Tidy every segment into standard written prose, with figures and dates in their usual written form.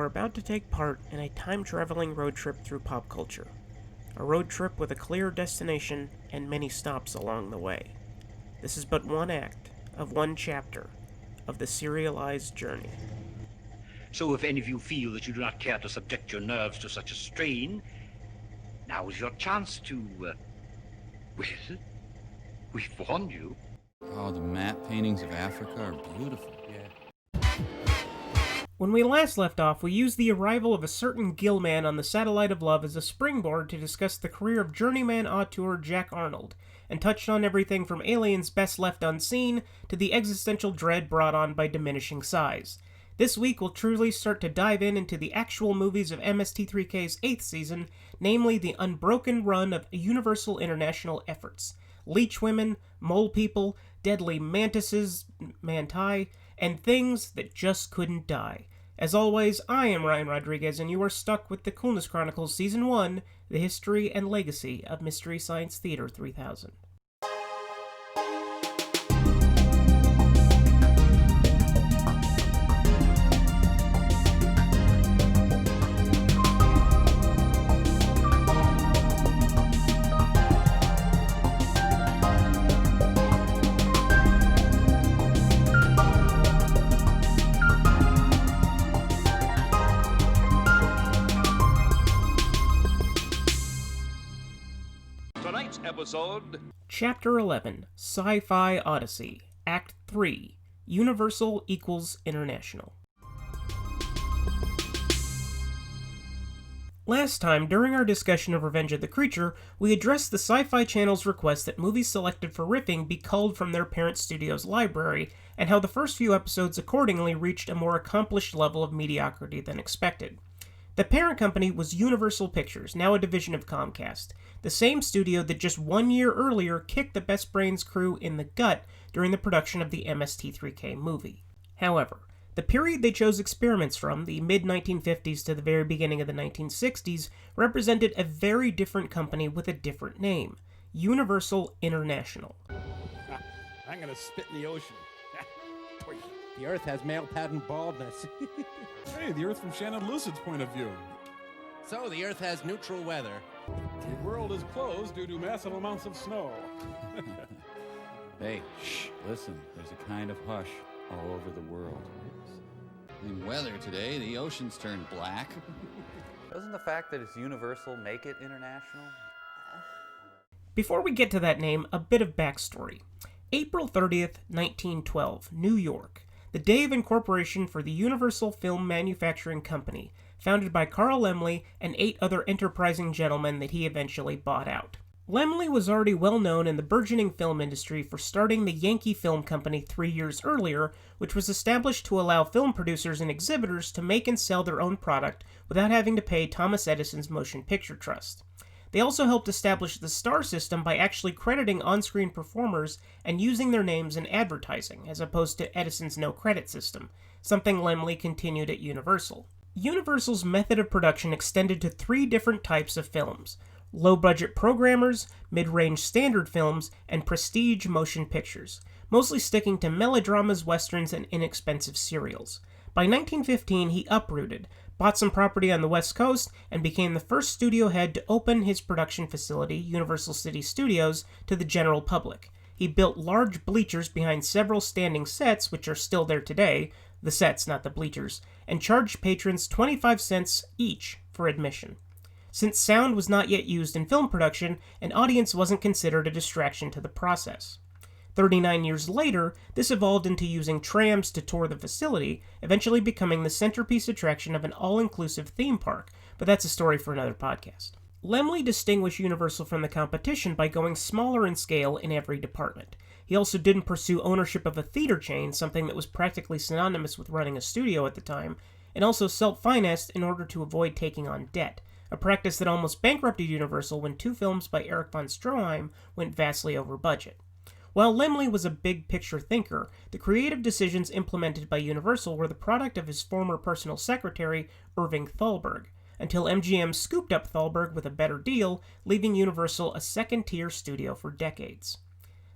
are about to take part in a time-traveling road trip through pop culture. A road trip with a clear destination and many stops along the way. This is but one act of one chapter of the serialized journey. So if any of you feel that you do not care to subject your nerves to such a strain, now is your chance to, well, we've warned you. Oh, the matte paintings of Africa are beautiful. Yeah. When we last left off, we used the arrival of a certain Gillman on the Satellite of Love as a springboard to discuss the career of journeyman auteur Jack Arnold, and touched on everything from Aliens Best Left Unseen to the existential dread brought on by diminishing size. This week, we'll truly start to dive into the actual movies of MST3K's 8th season, namely the unbroken run of Universal International efforts. Leech Women, Mole People, Deadly Mantises, Manti, and Things That Just Couldn't Die. As always, I am Ryan Rodriguez, and you are stuck with the Coolness Chronicles Season 1, The History and Legacy of Mystery Science Theater 3000. Chapter 11, Sci-Fi Odyssey, Act 3, Universal equals International. Last time, during our discussion of Revenge of the Creature, we addressed the Sci-Fi Channel's request that movies selected for riffing be culled from their parent studio's library, and how the first few episodes accordingly reached a more accomplished level of mediocrity than expected. The parent company was Universal Pictures, now a division of Comcast, the same studio that just 1 year earlier kicked the Best Brains crew in the gut during the production of the MST3K movie. However, the period they chose experiments from, the mid-1950s to the very beginning of the 1960s, represented a very different company with a different name, Universal International. I'm gonna spit in the ocean. The Earth has male pattern baldness. Hey, the Earth from Shannon Lucid's point of view. So the Earth has neutral weather. The world is closed due to massive amounts of snow. Hey, shh, listen, there's a kind of hush all over the world. In weather today, the oceans turned black. Doesn't the fact that it's universal make it international? Before we get to that name, a bit of backstory. April 30th, 1912, New York. The day of incorporation for the Universal Film Manufacturing Company, founded by Carl Laemmle and 8 other enterprising gentlemen that he eventually bought out. Laemmle was already well known in the burgeoning film industry for starting the Yankee Film Company 3 years earlier, which was established to allow film producers and exhibitors to make and sell their own product without having to pay Thomas Edison's Motion Picture Trust. They also helped establish the star system by actually crediting on-screen performers and using their names in advertising, as opposed to Edison's no-credit system, something Laemmle continued at Universal. Universal's method of production extended to 3 different types of films: low-budget programmers, mid-range standard films, and prestige motion pictures, mostly sticking to melodramas, westerns, and inexpensive serials. By 1915, he uprooted, bought some property on the West Coast, and became the first studio head to open his production facility, Universal City Studios, to the general public. He built large bleachers behind several standing sets, which are still there today, the sets, not the bleachers, and charged patrons 25 cents each for admission. Since sound was not yet used in film production, an audience wasn't considered a distraction to the process. 39 years later, this evolved into using trams to tour the facility, eventually becoming the centerpiece attraction of an all-inclusive theme park, but that's a story for another podcast. Laemmle distinguished Universal from the competition by going smaller in scale in every department. He also didn't pursue ownership of a theater chain, something that was practically synonymous with running a studio at the time, and also self-financed in order to avoid taking on debt, a practice that almost bankrupted Universal when 2 films by Erich von Stroheim went vastly over budget. While Laemmle was a big-picture thinker, the creative decisions implemented by Universal were the product of his former personal secretary, Irving Thalberg, until MGM scooped up Thalberg with a better deal, leaving Universal a second-tier studio for decades.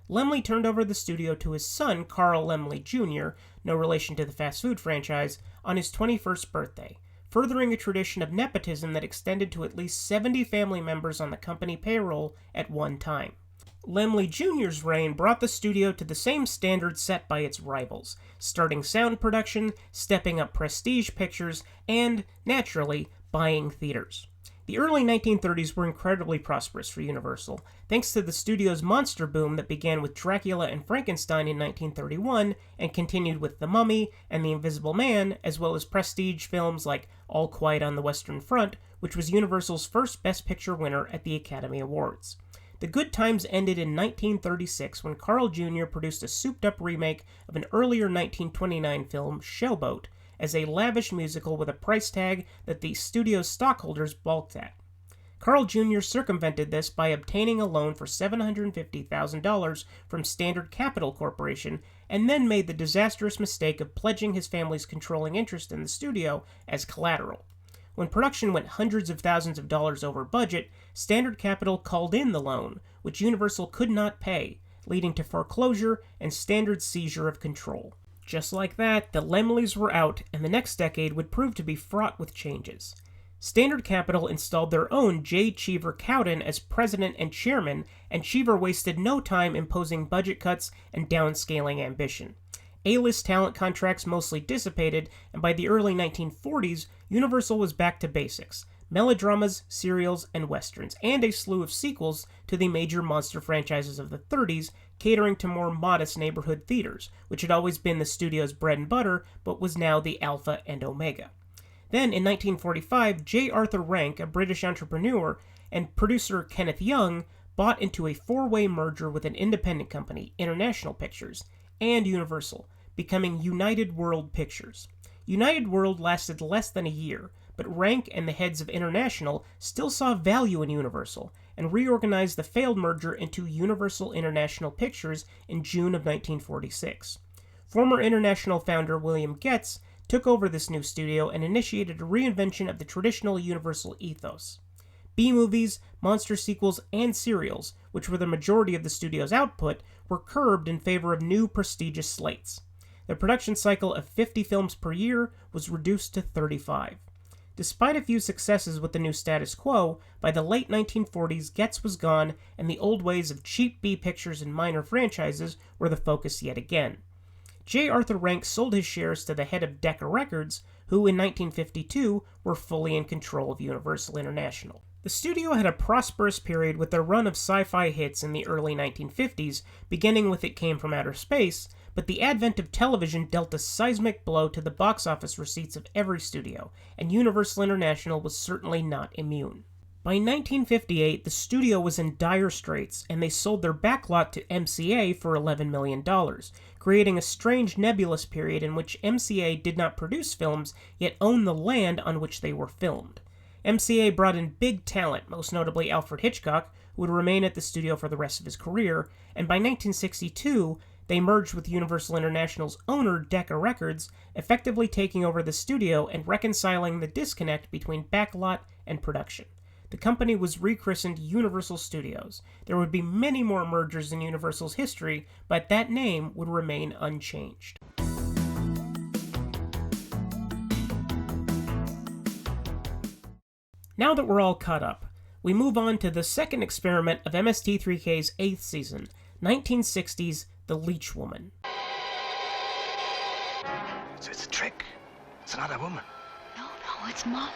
Laemmle turned over the studio to his son, Carl Laemmle Jr., no relation to the fast food franchise, on his 21st birthday. furthering a tradition of nepotism that extended to at least 70 family members on the company payroll at one time. Laemmle Jr.'s reign brought the studio to the same standards set by its rivals, starting sound production, stepping up prestige pictures, and, naturally, buying theaters. The early 1930s were incredibly prosperous for Universal, thanks to the studio's monster boom that began with Dracula and Frankenstein in 1931 and continued with The Mummy and The Invisible Man, as well as prestige films like All Quiet on the Western Front, which was Universal's first Best Picture winner at the Academy Awards. The good times ended in 1936 when Carl Jr. produced a souped-up remake of an earlier 1929 film, Showboat, as a lavish musical with a price tag that the studio's stockholders balked at. Carl Jr. circumvented this by obtaining a loan for $750,000 from Standard Capital Corporation, and then made the disastrous mistake of pledging his family's controlling interest in the studio as collateral. When production went hundreds of thousands of dollars over budget, Standard Capital called in the loan, which Universal could not pay, leading to foreclosure and Standard's seizure of control. Just like that, the Laemmles were out, and the next decade would prove to be fraught with changes. Standard Capital installed their own J. Cheever Cowden as president and chairman, and Cheever wasted no time imposing budget cuts and downscaling ambition. A-list talent contracts mostly dissipated, and by the early 1940s, Universal was back to basics: melodramas, serials, and westerns, and a slew of sequels to the major monster franchises of the 30s, catering to more modest neighborhood theaters, which had always been the studio's bread and butter, but was now the alpha and omega. Then, in 1945, J. Arthur Rank, a British entrepreneur, and producer Kenneth Young bought into a four-way merger with an independent company, International Pictures, and Universal, becoming United World Pictures. United World lasted less than a year, but Rank and the heads of International still saw value in Universal, and reorganized the failed merger into Universal International Pictures in June of 1946. Former International founder William Goetz took over this new studio and initiated a reinvention of the traditional Universal ethos. B-movies, monster sequels, and serials, which were the majority of the studio's output, were curbed in favor of new prestigious slates. The production cycle of 50 films per year was reduced to 35. Despite a few successes with the new status quo, by the late 1940s, Goetz was gone, and the old ways of cheap B-pictures and minor franchises were the focus yet again. J. Arthur Rank sold his shares to the head of Decca Records, who in 1952 were fully in control of Universal International. The studio had a prosperous period with their run of sci-fi hits in the early 1950s, beginning with It Came from Outer Space, but the advent of television dealt a seismic blow to the box office receipts of every studio, and Universal International was certainly not immune. By 1958, the studio was in dire straits, and they sold their backlot to MCA for $11 million, creating a strange nebulous period in which MCA did not produce films, yet owned the land on which they were filmed. MCA brought in big talent, most notably Alfred Hitchcock, who would remain at the studio for the rest of his career, and by 1962, they merged with Universal International's owner, Decca Records, effectively taking over the studio and reconciling the disconnect between backlot and production. The company was rechristened Universal Studios. There would be many more mergers in Universal's history, but that name would remain unchanged. Now that we're all caught up, we move on to the second experiment of MST3K's 8th season, 1960's The Leech Woman. It's a trick. It's another woman. No, it's Mama.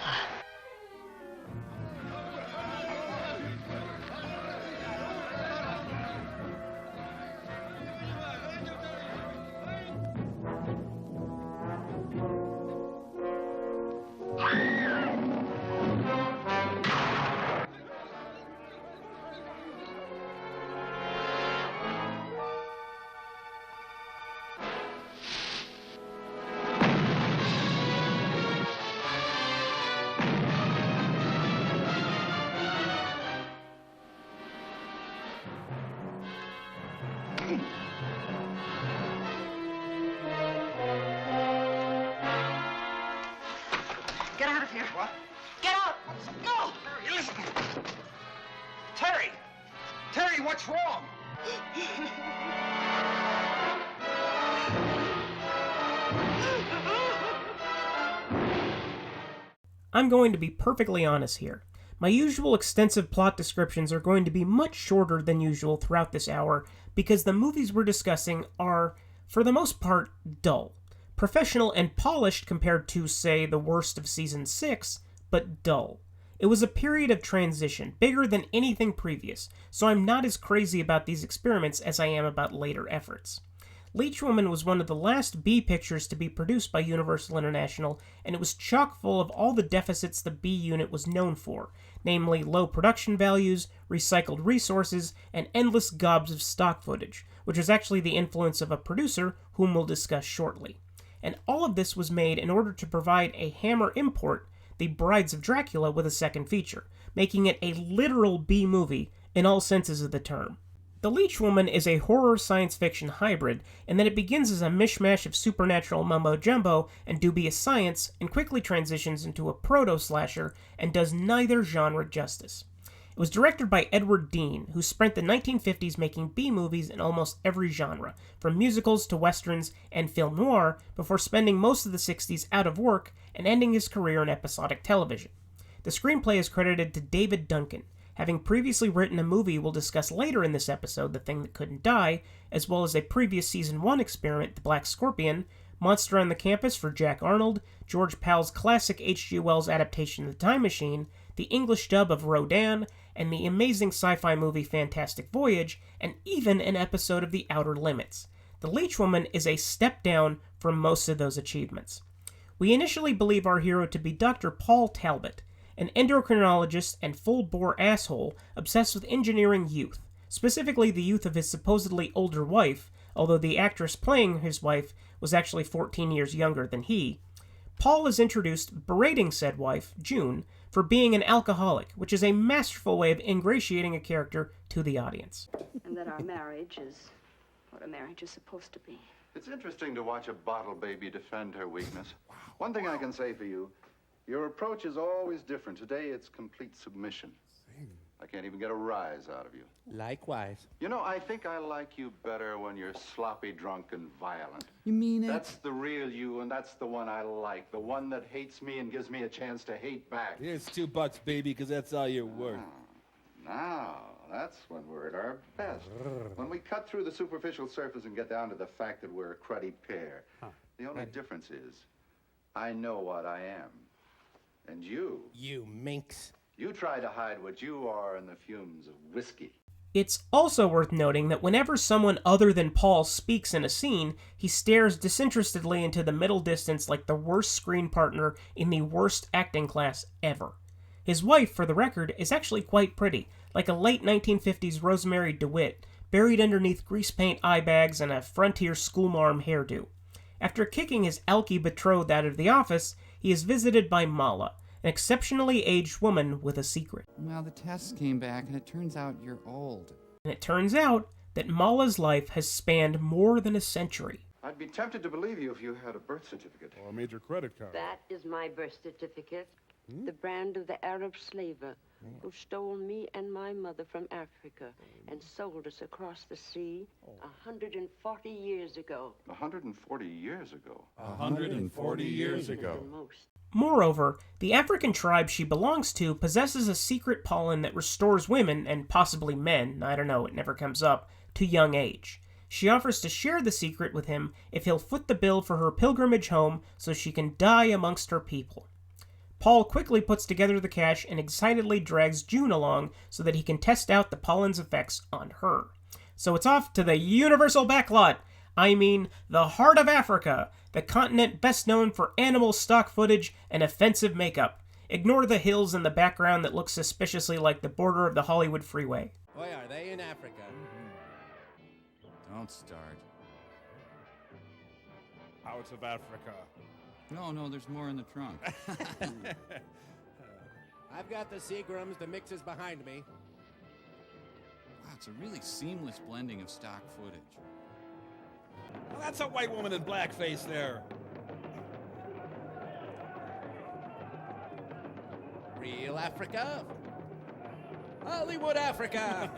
Get out of here. What? Get out! Go! Terry, listen! Terry! Terry, what's wrong? I'm going to be perfectly honest here. My usual extensive plot descriptions are going to be much shorter than usual throughout this hour because the movies we're discussing are, for the most part, dull. Professional and polished compared to, say, the worst of Season 6, but dull. It was a period of transition, bigger than anything previous, so I'm not as crazy about these experiments as I am about later efforts. Leech Woman was one of the last B pictures to be produced by Universal International, and it was chock full of all the deficits the B unit was known for, namely low production values, recycled resources, and endless gobs of stock footage, which was actually the influence of a producer whom we'll discuss shortly. And all of this was made in order to provide a Hammer import, The Brides of Dracula, with a second feature, making it a literal B movie in all senses of the term. The Leech Woman is a horror science fiction hybrid, in that it begins as a mishmash of supernatural mumbo-jumbo and dubious science, and quickly transitions into a proto-slasher and does neither genre justice. It was directed by Edward Dean, who spent the 1950s making B-movies in almost every genre, from musicals to westerns and film noir, before spending most of the 60s out of work and ending his career in episodic television. The screenplay is credited to David Duncan, having previously written a movie we'll discuss later in this episode, The Thing That Couldn't Die, as well as a previous Season 1 experiment, The Black Scorpion, Monster on the Campus for Jack Arnold, George Pal's classic H.G. Wells adaptation of The Time Machine, the English dub of Rodan, and the amazing sci-fi movie Fantastic Voyage, and even an episode of The Outer Limits. The Leech Woman is a step down from most of those achievements. We initially believe our hero to be Dr. Paul Talbot, an endocrinologist and full-bore asshole obsessed with engineering youth, specifically the youth of his supposedly older wife, although the actress playing his wife was actually 14 years younger than he. Paul is introduced berating said wife, June, for being an alcoholic, which is a masterful way of ingratiating a character to the audience. And that our marriage is what a marriage is supposed to be. It's interesting to watch a bottle baby defend her weakness. One thing I can say for you, your approach is always different. Today, it's complete submission. I can't even get a rise out of you. Likewise. You know, I think I like you better when you're sloppy, drunk, and violent. You mean it? That's the real you, and that's the one I like. The one that hates me and gives me a chance to hate back. Here's $2, baby, because that's all you're worth. Now, that's when we're at our best. When we cut through the superficial surface and get down to the fact that we're a cruddy pair. The only difference is, I know what I am. And you... You minx. You try to hide what you are in the fumes of whiskey. It's also worth noting that whenever someone other than Paul speaks in a scene, he stares disinterestedly into the middle distance like the worst screen partner in the worst acting class ever. His wife, for the record, is actually quite pretty, like a late 1950s Rosemary DeWitt, buried underneath grease paint eye bags and a frontier schoolmarm hairdo. After kicking his alky betrothed out of the office, he is visited by Mala, an exceptionally aged woman with a secret. Well, the tests came back, and it turns out you're old. And it turns out that Mala's life has spanned more than a century. I'd be tempted to believe you if you had a birth certificate. Or a major credit card. That is my birth certificate. The brand of the Arab slaver who stole me and my mother from Africa and sold us across the sea 140 years ago. 140 years ago? 140 years ago. The most. Moreover, the African tribe she belongs to possesses a secret pollen that restores women, and possibly men, I don't know, it never comes up, to young age. She offers to share the secret with him if he'll foot the bill for her pilgrimage home so she can die amongst her people. Paul quickly puts together the cash and excitedly drags June along so that he can test out the pollen's effects on her. So it's off to the universal backlot. I mean, the heart of Africa, the continent best known for animal stock footage and offensive makeup. Ignore the hills in the background that look suspiciously like the border of the Hollywood freeway. Boy, are they in Africa. Don't start. Out of Africa. No, there's more in the trunk. I've got the Seagrams, the mixes behind me. Wow, it's a really seamless blending of stock footage. Well, that's a white woman in blackface there. Real Africa. Hollywood Africa.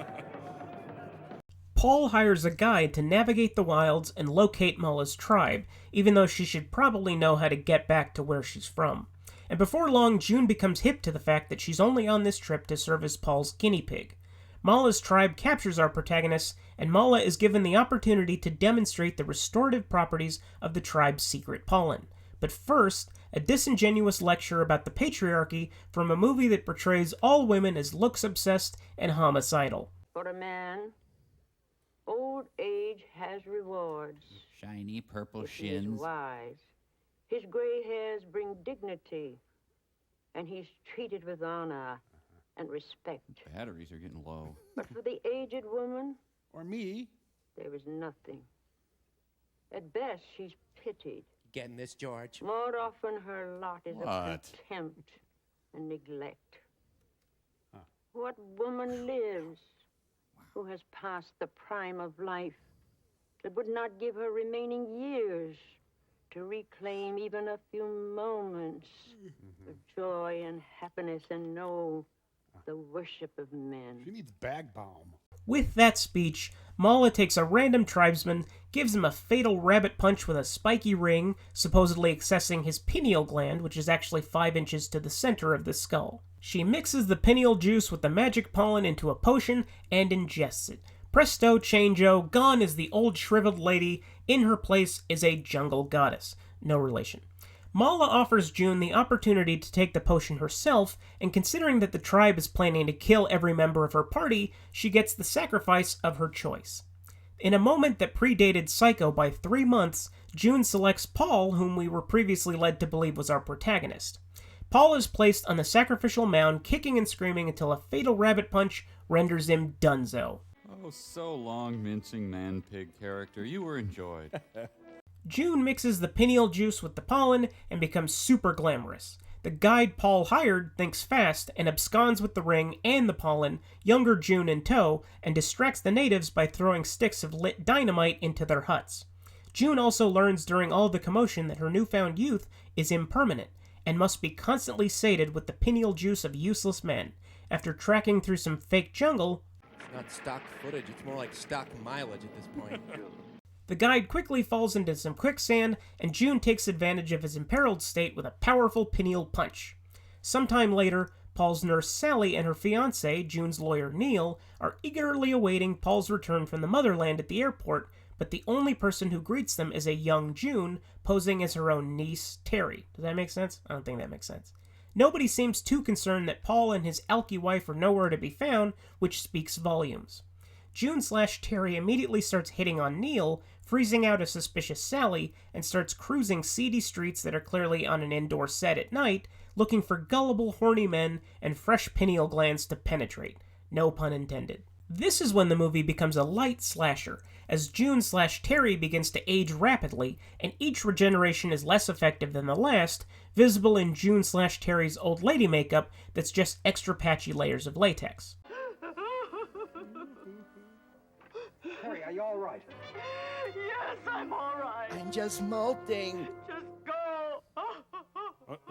Paul hires a guide to navigate the wilds and locate Mala's tribe, even though she should probably know how to get back to where she's from. and before long, June becomes hip to the fact that she's only on this trip to serve as Paul's guinea pig. Mala's tribe captures our protagonist, and Mala is given the opportunity to demonstrate the restorative properties of the tribe's secret pollen. But first, a disingenuous lecture about the patriarchy from a movie that portrays all women as looks-obsessed and homicidal. For a man, old age has rewards. Shiny purple If he is shins. wise, his gray hairs bring dignity, and he's treated with honor and respect. Batteries are getting low. But for the aged woman, Or me. there is nothing. At best, she's pitied. Getting this, George? More often, her lot is What? of contempt and neglect. What woman lives who has passed the prime of life that would not give her remaining years to reclaim even a few moments of joy and happiness and know the worship of men? She needs bag balm. With that speech, Mala takes a random tribesman, gives him a fatal rabbit punch with a spiky ring, supposedly accessing his pineal gland, which is actually 5 inches to the center of the skull. She mixes the pineal juice with the magic pollen into a potion and ingests it. Presto changeo, gone is the old shriveled lady, in her place is a jungle goddess. No relation. Mala offers June the opportunity to take the potion herself, and considering that the tribe is planning to kill every member of her party, she gets the sacrifice of her choice. In a moment that predated Psycho by 3 months, June selects Paul, whom we were previously led to believe was our protagonist. Paul is placed on the sacrificial mound, kicking and screaming until a fatal rabbit punch renders him donezo. Oh, so long, mincing man-pig character. You were enjoyed. June mixes the pineal juice with the pollen and becomes super glamorous. The guide Paul hired thinks fast and absconds with the ring and the pollen, younger June in tow, and distracts the natives by throwing sticks of lit dynamite into their huts. June also learns during all the commotion that her newfound youth is impermanent and must be constantly sated with the pineal juice of useless men. After tracking through some fake jungle, It's not stock footage, it's more like stock mileage at this point. the guide quickly falls into some quicksand, and June takes advantage of his imperiled state with a powerful pineal punch. Sometime later, Paul's nurse Sally and her fiancé, June's lawyer Neil, are eagerly awaiting Paul's return from the motherland at the airport, but the only person who greets them is a young June, posing as her own niece, Terry. Does that make sense? I don't think that makes sense. Nobody seems too concerned that Paul and his alky wife are nowhere to be found, which speaks volumes. June/Terry immediately starts hitting on Neil, freezing out a suspicious Sally, and starts cruising seedy streets that are clearly on an indoor set at night, looking for gullible, horny men and fresh pineal glands to penetrate. No pun intended. This is when the movie becomes a light slasher, as June/Terry begins to age rapidly, and each regeneration is less effective than the last, visible in June/Terry's old lady makeup that's just extra patchy layers of latex. Terry, are you all right? Yes, I'm all right. I'm just molting. Just go.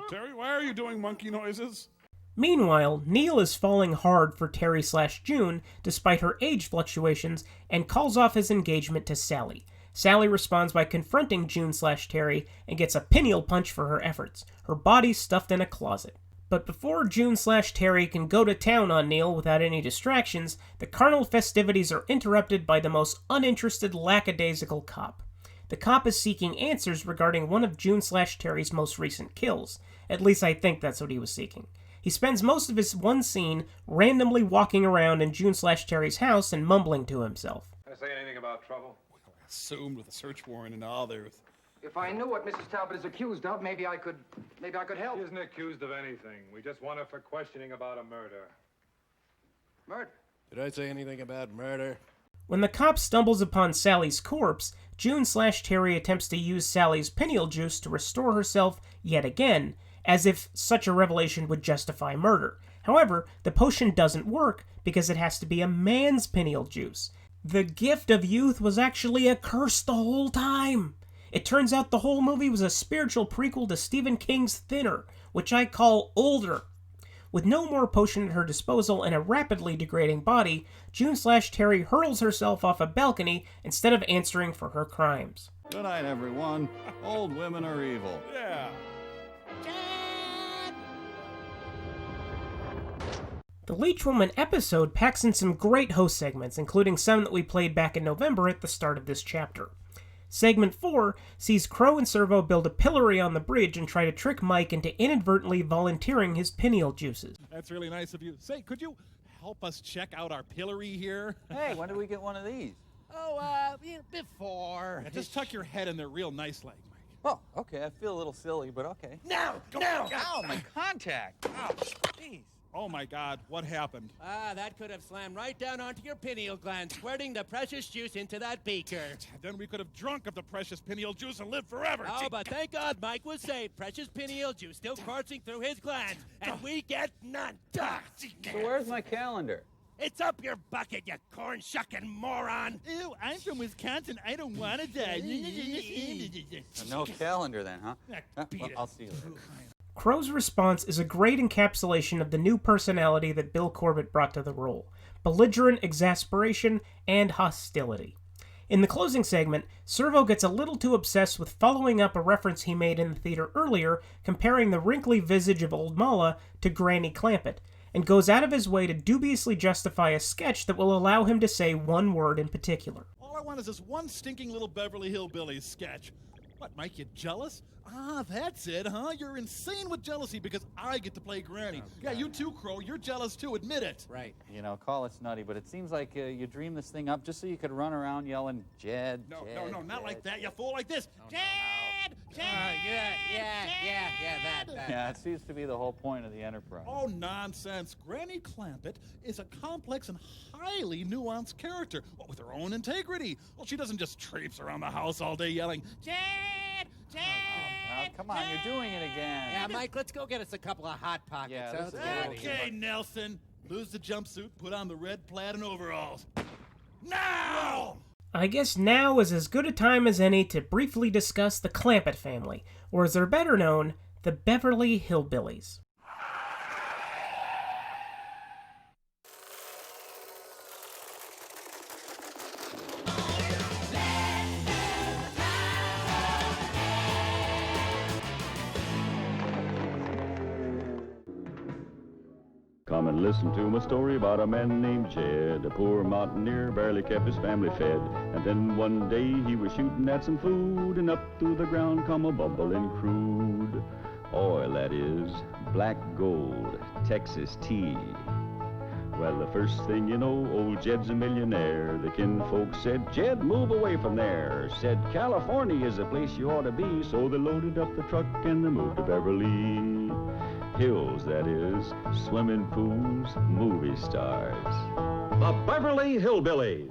Terry, why are you doing monkey noises? Meanwhile, Neil is falling hard for Terry/June despite her age fluctuations and calls off his engagement to Sally. Sally responds by confronting June/Terry and gets a pineal punch for her efforts, her body stuffed in a closet. But before June/Terry can go to town on Neil without any distractions, the carnal festivities are interrupted by the most uninterested, lackadaisical cop. The cop is seeking answers regarding one of June/Terry's most recent kills. At least I think that's what he was seeking. He spends most of his one scene randomly walking around in June/Terry's house and mumbling to himself. Can I say anything about trouble? Assumed with a search warrant and all there. If I knew what Mrs. Talbot is accused of, maybe I could help. He isn't accused of anything. We just want her for questioning about a murder. Murder? Did I say anything about murder? When the cop stumbles upon Sally's corpse, June/Terry attempts to use Sally's pineal juice to restore herself yet again, as if such a revelation would justify murder. However, the potion doesn't work because it has to be a man's pineal juice. The gift of youth was actually a curse the whole time. It turns out the whole movie was a spiritual prequel to Stephen King's Thinner, which I call older. With no more potion at her disposal and a rapidly degrading body, June/Terry hurls herself off a balcony instead of answering for her crimes. Good night, everyone. Old women are evil. Yeah. The Leech Woman episode packs in some great host segments, including some that we played back in November at the start of this chapter. Segment 4 sees Crow and Servo build a pillory on the bridge and try to trick Mike into inadvertently volunteering his pineal juices. That's really nice of you. Say, could you help us check out our pillory here? Hey, when did we get one of these? Oh, before. Yeah, just tuck your head in there real nice, Mike. Oh, okay. I feel a little silly, but okay. Now! Ow, my contact. Ow, jeez. Oh, my God, what happened? That could have slammed right down onto your pineal gland, squirting the precious juice into that beaker. Then we could have drunk of the precious pineal juice and lived forever. Oh, but thank God Mike was saved. Precious pineal juice still coursing through his glands, and we get none. So where's my calendar? It's up your bucket, you corn-shucking moron. Ew, I'm from Wisconsin. I don't want to die. No calendar then, huh? Well, I'll see you later. Crow's response is a great encapsulation of the new personality that Bill Corbett brought to the role: belligerent exasperation and hostility. In the closing segment, Servo gets a little too obsessed with following up a reference he made in the theater earlier, comparing the wrinkly visage of Old Mala to Granny Clampett, and goes out of his way to dubiously justify a sketch that will allow him to say one word in particular. All I want is this one stinking little Beverly Hillbillies sketch. What, Mike, you jealous? Ah, that's it, huh? You're insane with jealousy because I get to play Granny. Yeah, you too, Crow. You're jealous too. Admit it. Right. You know, call it nutty, but it seems like you dreamed this thing up just so you could run around yelling, Jed, No, Jed, not Jed. like that. You fool, like this. Jed! Jed! That. Yeah, it seems to be the whole point of the Enterprise. Oh, nonsense. Granny Clampett is a complex and highly nuanced character, with her own integrity. Well, she doesn't just traipse around the house all day yelling, Jed! Jed! Oh, come on, you're doing it again. Yeah, Mike, let's go get us a couple of Hot Pockets. Yeah, Let's this is get out of here. Okay, Nelson. Lose the jumpsuit, put on the red plaid and overalls. Now! I guess now is as good a time as any to briefly discuss the Clampett family, or as they're better known, the Beverly Hillbillies. Come and listen to my story about a man named Jed. A poor mountaineer barely kept his family fed. And then one day he was shooting at some food, and up through the ground come a bubbling crude oil, that is, black gold, Texas tea. Well, the first thing you know, old Jed's a millionaire. The kinfolk said, Jed, move away from there. Said, California is the place you ought to be. So they loaded up the truck and they moved to Beverly Hills, that is, swimming pools, movie stars. The Beverly Hillbillies.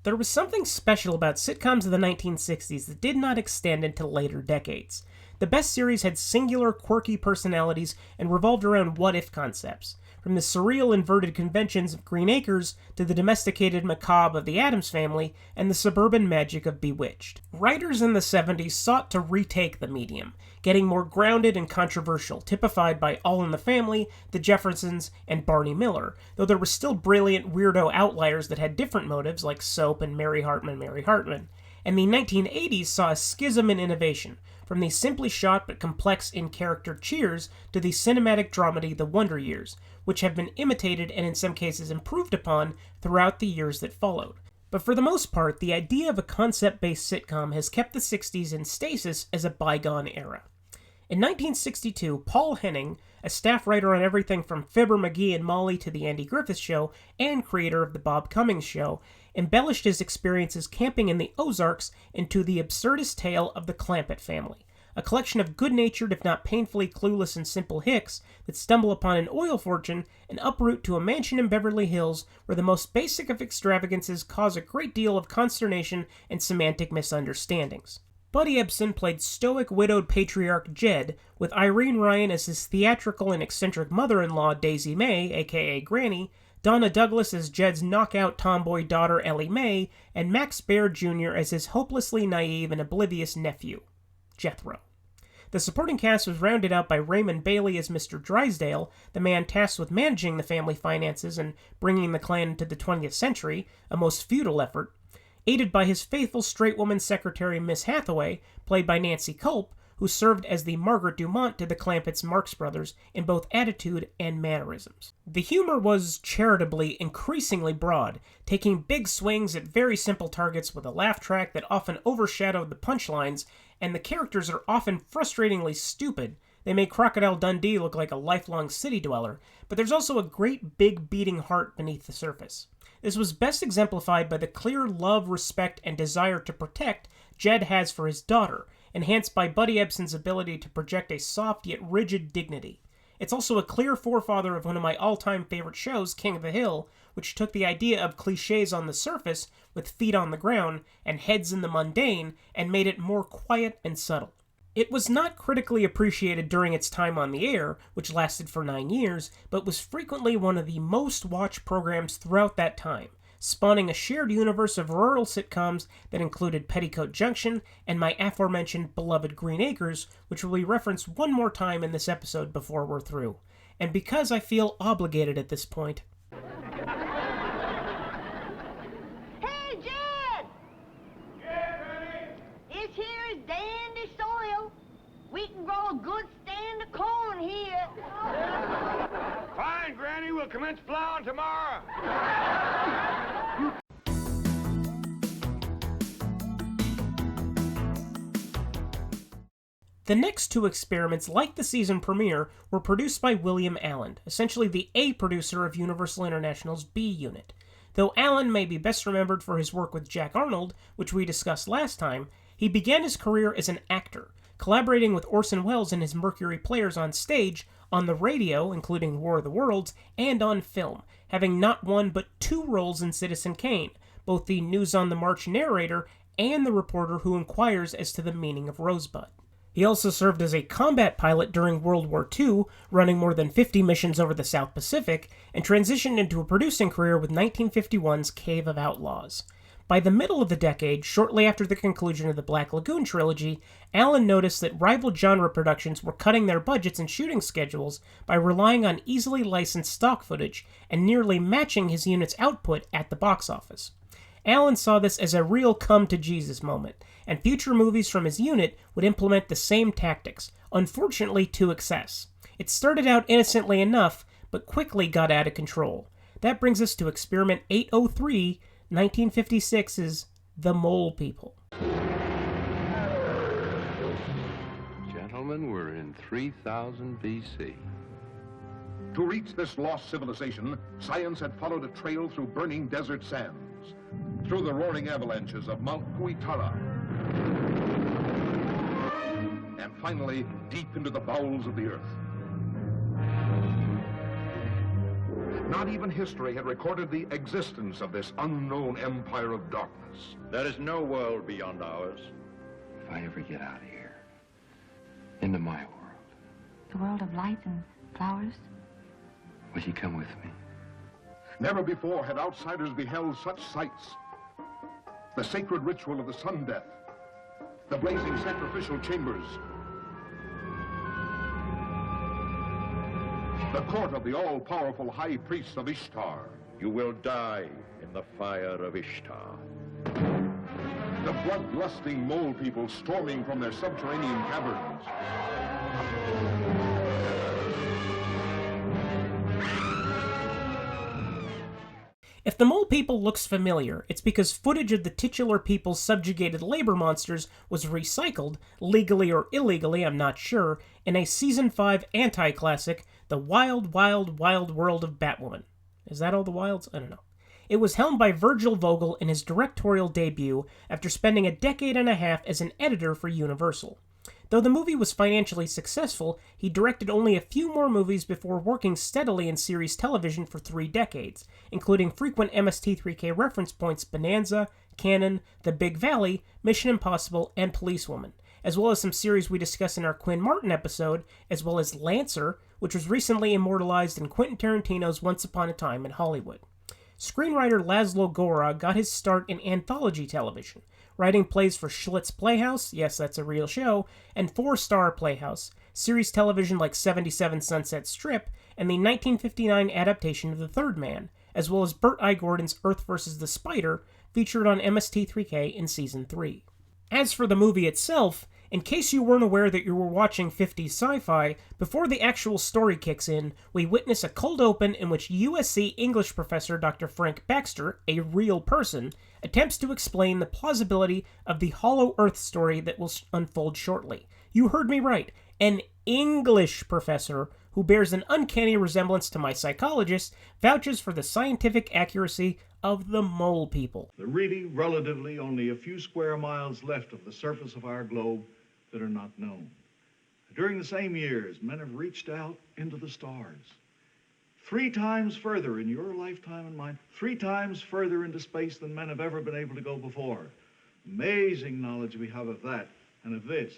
There was something special about sitcoms of the 1960s that did not extend into later decades. The best series had singular, quirky personalities and revolved around what-if concepts, from the surreal inverted conventions of Green Acres to the domesticated macabre of the Addams Family and the suburban magic of Bewitched. Writers in the 70s sought to retake the medium, getting more grounded and controversial, typified by All in the Family, The Jeffersons, and Barney Miller, though there were still brilliant weirdo outliers that had different motives like Soap and Mary Hartman. And the 1980s saw a schism in innovation, from the simply shot but complex in-character Cheers to the cinematic dramedy The Wonder Years, which have been imitated and in some cases improved upon throughout the years that followed. But for the most part, the idea of a concept-based sitcom has kept the 60s in stasis as a bygone era. In 1962, Paul Henning, a staff writer on everything from Fibber McGee and Molly to The Andy Griffith Show, and creator of The Bob Cummings Show, embellished his experiences camping in the Ozarks into the absurdist tale of the Clampett family, a collection of good-natured, if not painfully clueless and simple hicks that stumble upon an oil fortune and uproot to a mansion in Beverly Hills where the most basic of extravagances cause a great deal of consternation and semantic misunderstandings. Buddy Ebsen played stoic widowed patriarch Jed, with Irene Ryan as his theatrical and eccentric mother-in-law Daisy May, aka Granny, Donna Douglas as Jed's knockout tomboy daughter Ellie Mae, and Max Baird Jr. as his hopelessly naive and oblivious nephew, Jethro. The supporting cast was rounded out by Raymond Bailey as Mr. Drysdale, the man tasked with managing the family finances and bringing the clan into the 20th century, a most futile effort, aided by his faithful straight woman secretary Miss Hathaway, played by Nancy Culp, who served as the Margaret Dumont to the Clampett's Marx Brothers in both attitude and mannerisms. The humor was charitably increasingly broad, taking big swings at very simple targets with a laugh track that often overshadowed the punchlines, and the characters are often frustratingly stupid. They make Crocodile Dundee look like a lifelong city dweller, but there's also a great big beating heart beneath the surface. This was best exemplified by the clear love, respect, and desire to protect Jed has for his daughter, enhanced by Buddy Ebsen's ability to project a soft yet rigid dignity. It's also a clear forefather of one of my all-time favorite shows, King of the Hill, which took the idea of cliches on the surface, with feet on the ground and heads in the mundane, and made it more quiet and subtle. It was not critically appreciated during its time on the air, which lasted for 9 years, but was frequently one of the most watched programs throughout that time, spawning a shared universe of rural sitcoms that included Petticoat Junction and my aforementioned beloved Green Acres, which will be referenced one more time in this episode before we're through. And because I feel obligated at this point... Hey, Jed! Yeah, Granny? This here is dandy soil. We can grow a good stand of corn here. Fine, Granny. We'll commence plowing tomorrow. The next two experiments, like the season premiere, were produced by William Allen, essentially the A producer of Universal International's B unit. Though Allen may be best remembered for his work with Jack Arnold, which we discussed last time, he began his career as an actor, collaborating with Orson Welles and his Mercury Players on stage, on the radio, including War of the Worlds, and on film, having not one but 2 roles in Citizen Kane, both the News on the March narrator and the reporter who inquires as to the meaning of Rosebud. He also served as a combat pilot during World War II, running more than 50 missions over the South Pacific, and transitioned into a producing career with 1951's Cave of Outlaws. By the middle of the decade, shortly after the conclusion of the Black Lagoon trilogy, Allen noticed that rival genre productions were cutting their budgets and shooting schedules by relying on easily licensed stock footage and nearly matching his unit's output at the box office. Allen saw this as a real come-to-Jesus moment, and future movies from his unit would implement the same tactics, unfortunately to excess. It started out innocently enough, but quickly got out of control. That brings us to Experiment 803, 1956's The Mole People. Gentlemen, we're in 3000 BC. To reach this lost civilization, science had followed a trail through burning desert sands, through the roaring avalanches of Mount Kuitara, and finally deep into the bowels of the earth. Not even history had recorded the existence of this unknown empire of darkness. There is no world beyond ours. If I ever get out of here, into my world, The world of light and flowers. will you come with me? Never before had outsiders beheld such sights. The sacred ritual of the sun death, the blazing sacrificial chambers, the court of the all-powerful high priest of Ishtar. You will die in the fire of Ishtar. The blood-lusting mole people storming from their subterranean caverns. If the Mole People looks familiar, it's because footage of the titular people's subjugated labor monsters was recycled, legally or illegally, I'm not sure, in a Season 5 anti-classic, The Wild, Wild, Wild World of Batwoman. Is that all the wilds? I don't know. It was helmed by Virgil Vogel in his directorial debut after spending a decade and a half as an editor for Universal. Though the movie was financially successful, he directed only a few more movies before working steadily in series television for 3 decades, including frequent MST3K reference points Bonanza, Cannon, The Big Valley, Mission Impossible, and Policewoman, as well as some series we discuss in our Quinn Martin episode, as well as Lancer, which was recently immortalized in Quentin Tarantino's Once Upon a Time in Hollywood. Screenwriter Laszlo Gora got his start in anthology television, writing plays for Schlitz Playhouse, yes, that's a real show, and Four Star Playhouse, series television like 77 Sunset Strip, and the 1959 adaptation of The Third Man, as well as Burt I. Gordon's Earth vs. the Spider, featured on MST3K in Season 3. As for the movie itself, in case you weren't aware that you were watching 50s sci-fi, before the actual story kicks in, we witness a cold open in which USC English professor Dr. Frank Baxter, a real person, attempts to explain the plausibility of the Hollow Earth story that will unfold shortly. You heard me right, an English professor who bears an uncanny resemblance to my psychologist vouches for the scientific accuracy of the mole people. There are really, relatively, only a few square miles left of the surface of our globe that are not known. During the same years, men have reached out into the stars. 3 times further in your lifetime and mine, 3 times further into space than men have ever been able to go before. Amazing knowledge we have of that and of this.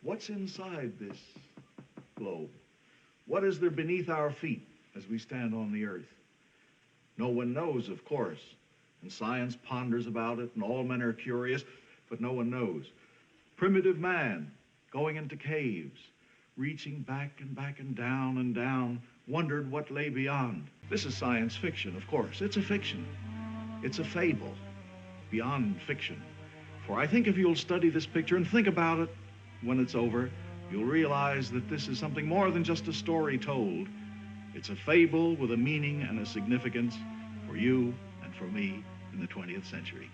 What's inside this globe? What is there beneath our feet as we stand on the earth? No one knows, of course, and science ponders about it, and all men are curious, but no one knows. Primitive man, going into caves, reaching back and down, wondered what lay beyond. This is science fiction, of course. It's a fiction. It's a fable, beyond fiction. For I think if you'll study this picture and think about it when it's over, you'll realize that this is something more than just a story told. It's a fable with a meaning and a significance for you and for me in the 20th century.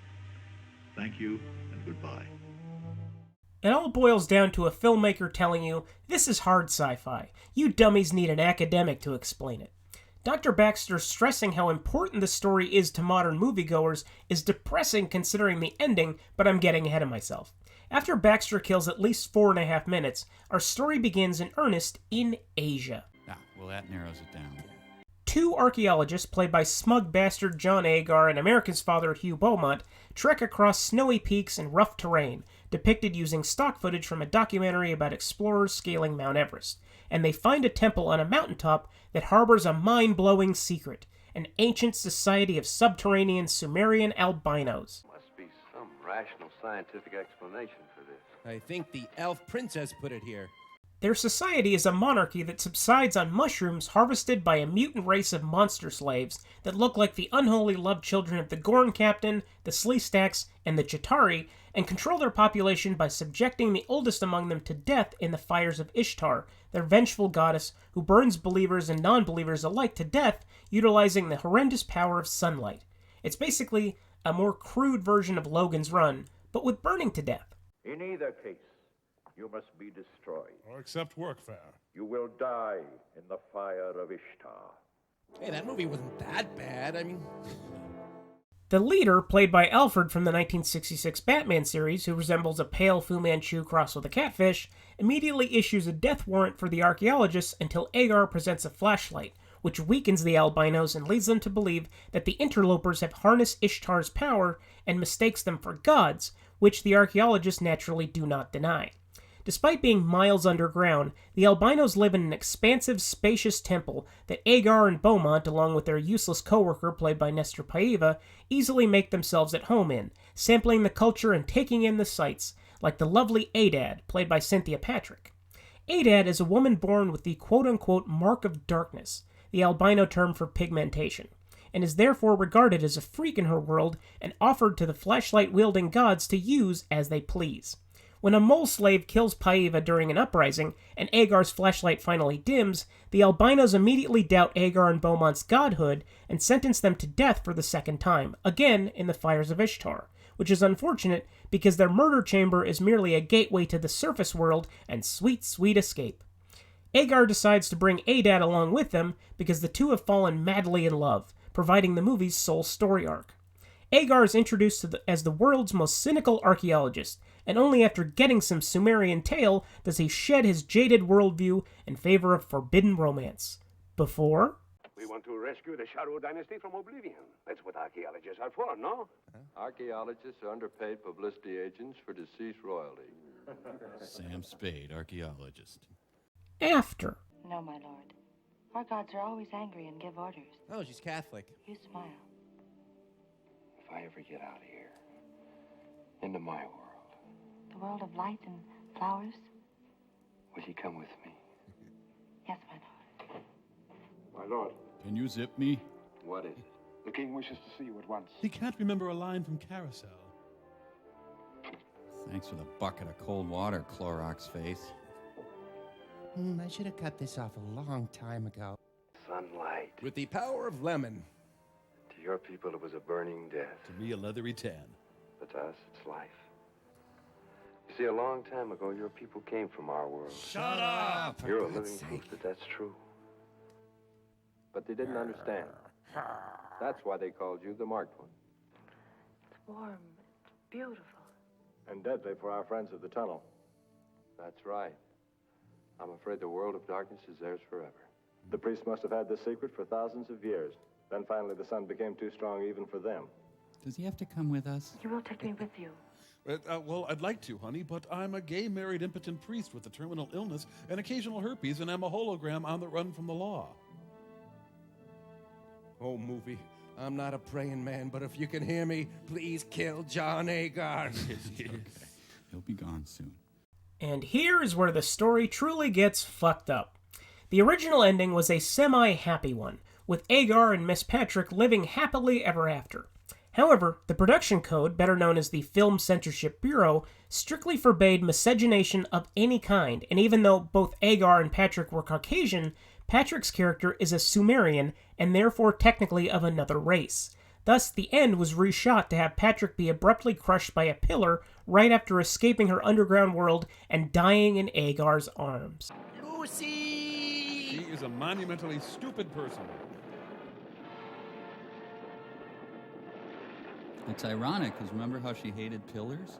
Thank you and goodbye. It all boils down to a filmmaker telling you, this is hard sci-fi. You dummies need an academic to explain it. Dr. Baxter stressing how important the story is to modern moviegoers is depressing considering the ending, but I'm getting ahead of myself. After Baxter kills at least 4.5 minutes, our story begins in earnest in Asia. Well, that narrows it down. 2 archaeologists, played by smug bastard John Agar and America's father Hugh Beaumont, trek across snowy peaks and rough terrain, depicted using stock footage from a documentary about explorers scaling Mount Everest, and they find a temple on a mountaintop that harbors a mind-blowing secret, an ancient society of subterranean Sumerian albinos. Must be some rational scientific explanation for this. I think the elf princess put it here. Their society is a monarchy that subsides on mushrooms harvested by a mutant race of monster slaves that look like the unholy love children of the Gorn Captain, the Sleestaks, and the Chitauri, and control their population by subjecting the oldest among them to death in the fires of Ishtar, their vengeful goddess who burns believers and non-believers alike to death, utilizing the horrendous power of sunlight. It's basically a more crude version of Logan's Run, but with burning to death. In either case, you must be destroyed. Or accept workfare. You will die in the fire of Ishtar. Hey, that movie wasn't that bad. I mean... The leader, played by Alfred from the 1966 Batman series, who resembles a pale Fu Manchu crossed with a catfish, immediately issues a death warrant for the archaeologists until Agar presents a flashlight, which weakens the albinos and leads them to believe that the interlopers have harnessed Ishtar's power and mistakes them for gods, which the archaeologists naturally do not deny. Despite being miles underground, the albinos live in an expansive, spacious temple that Agar and Beaumont, along with their useless co-worker played by Nestor Paiva, easily make themselves at home in, sampling the culture and taking in the sights, like the lovely Adad, played by Cynthia Patrick. Adad is a woman born with the quote-unquote mark of darkness, the albino term for pigmentation, and is therefore regarded as a freak in her world and offered to the flashlight-wielding gods to use as they please. When a mole slave kills Paiva during an uprising, and Agar's flashlight finally dims, the albinos immediately doubt Agar and Beaumont's godhood and sentence them to death for the second time, again in the fires of Ishtar, which is unfortunate because their murder chamber is merely a gateway to the surface world and sweet, sweet escape. Agar decides to bring Adad along with them because the two have fallen madly in love, providing the movie's sole story arc. Agar is introduced as the world's most cynical archaeologist, and only after getting some Sumerian tale does he shed his jaded worldview in favor of forbidden romance. Before... We want to rescue the Sharu dynasty from oblivion. That's what archaeologists are for, no? Archaeologists are underpaid publicity agents for deceased royalty. Sam Spade, archaeologist. After. No, my lord. Our gods are always angry and give orders. Oh, she's Catholic. You smile. If I ever get out of here, Into my world. The world of light and flowers? Will you come with me? Yes, my lord. My lord. Can you zip me? What is it? The king wishes to see you at once. He can't remember a line from Carousel. Thanks for the bucket of cold water, Clorox face. I should have cut this off a long time ago. Sunlight. With the power of lemon. To your people, it was a burning death. To me, a leathery tan. But to us, it's life. You see, a long time ago, your people came from our world. Shut up! You're a living proof that that's true. But they didn't understand. That's why they called you the Marked One. It's warm. It's beautiful. And deadly for our friends of the tunnel. That's right. I'm afraid the world of darkness is theirs forever. The priest must have had this secret for thousands of years. Then finally the sun became too strong even for them. Does he have to come with us? You will take me with you. Well, I'd like to, honey, but I'm a gay, married, impotent priest with a terminal illness and occasional herpes, and I'm a hologram on the run from the law. Oh, movie. I'm not a praying man, but if you can hear me, please kill John Agar. He'll be gone soon. And here is where the story truly gets fucked up. The original ending was a semi-happy one, with Agar and Miss Patrick living happily ever after. However, the production code, better known as the Film Censorship Bureau, strictly forbade miscegenation of any kind, and even though both Agar and Patrick were Caucasian, Patrick's character is a Sumerian, and therefore technically of another race. Thus, the end was reshot to have Patrick be abruptly crushed by a pillar right after escaping her underground world and dying in Agar's arms. Lucy! She is a monumentally stupid person. It's ironic, because remember how she hated pillars?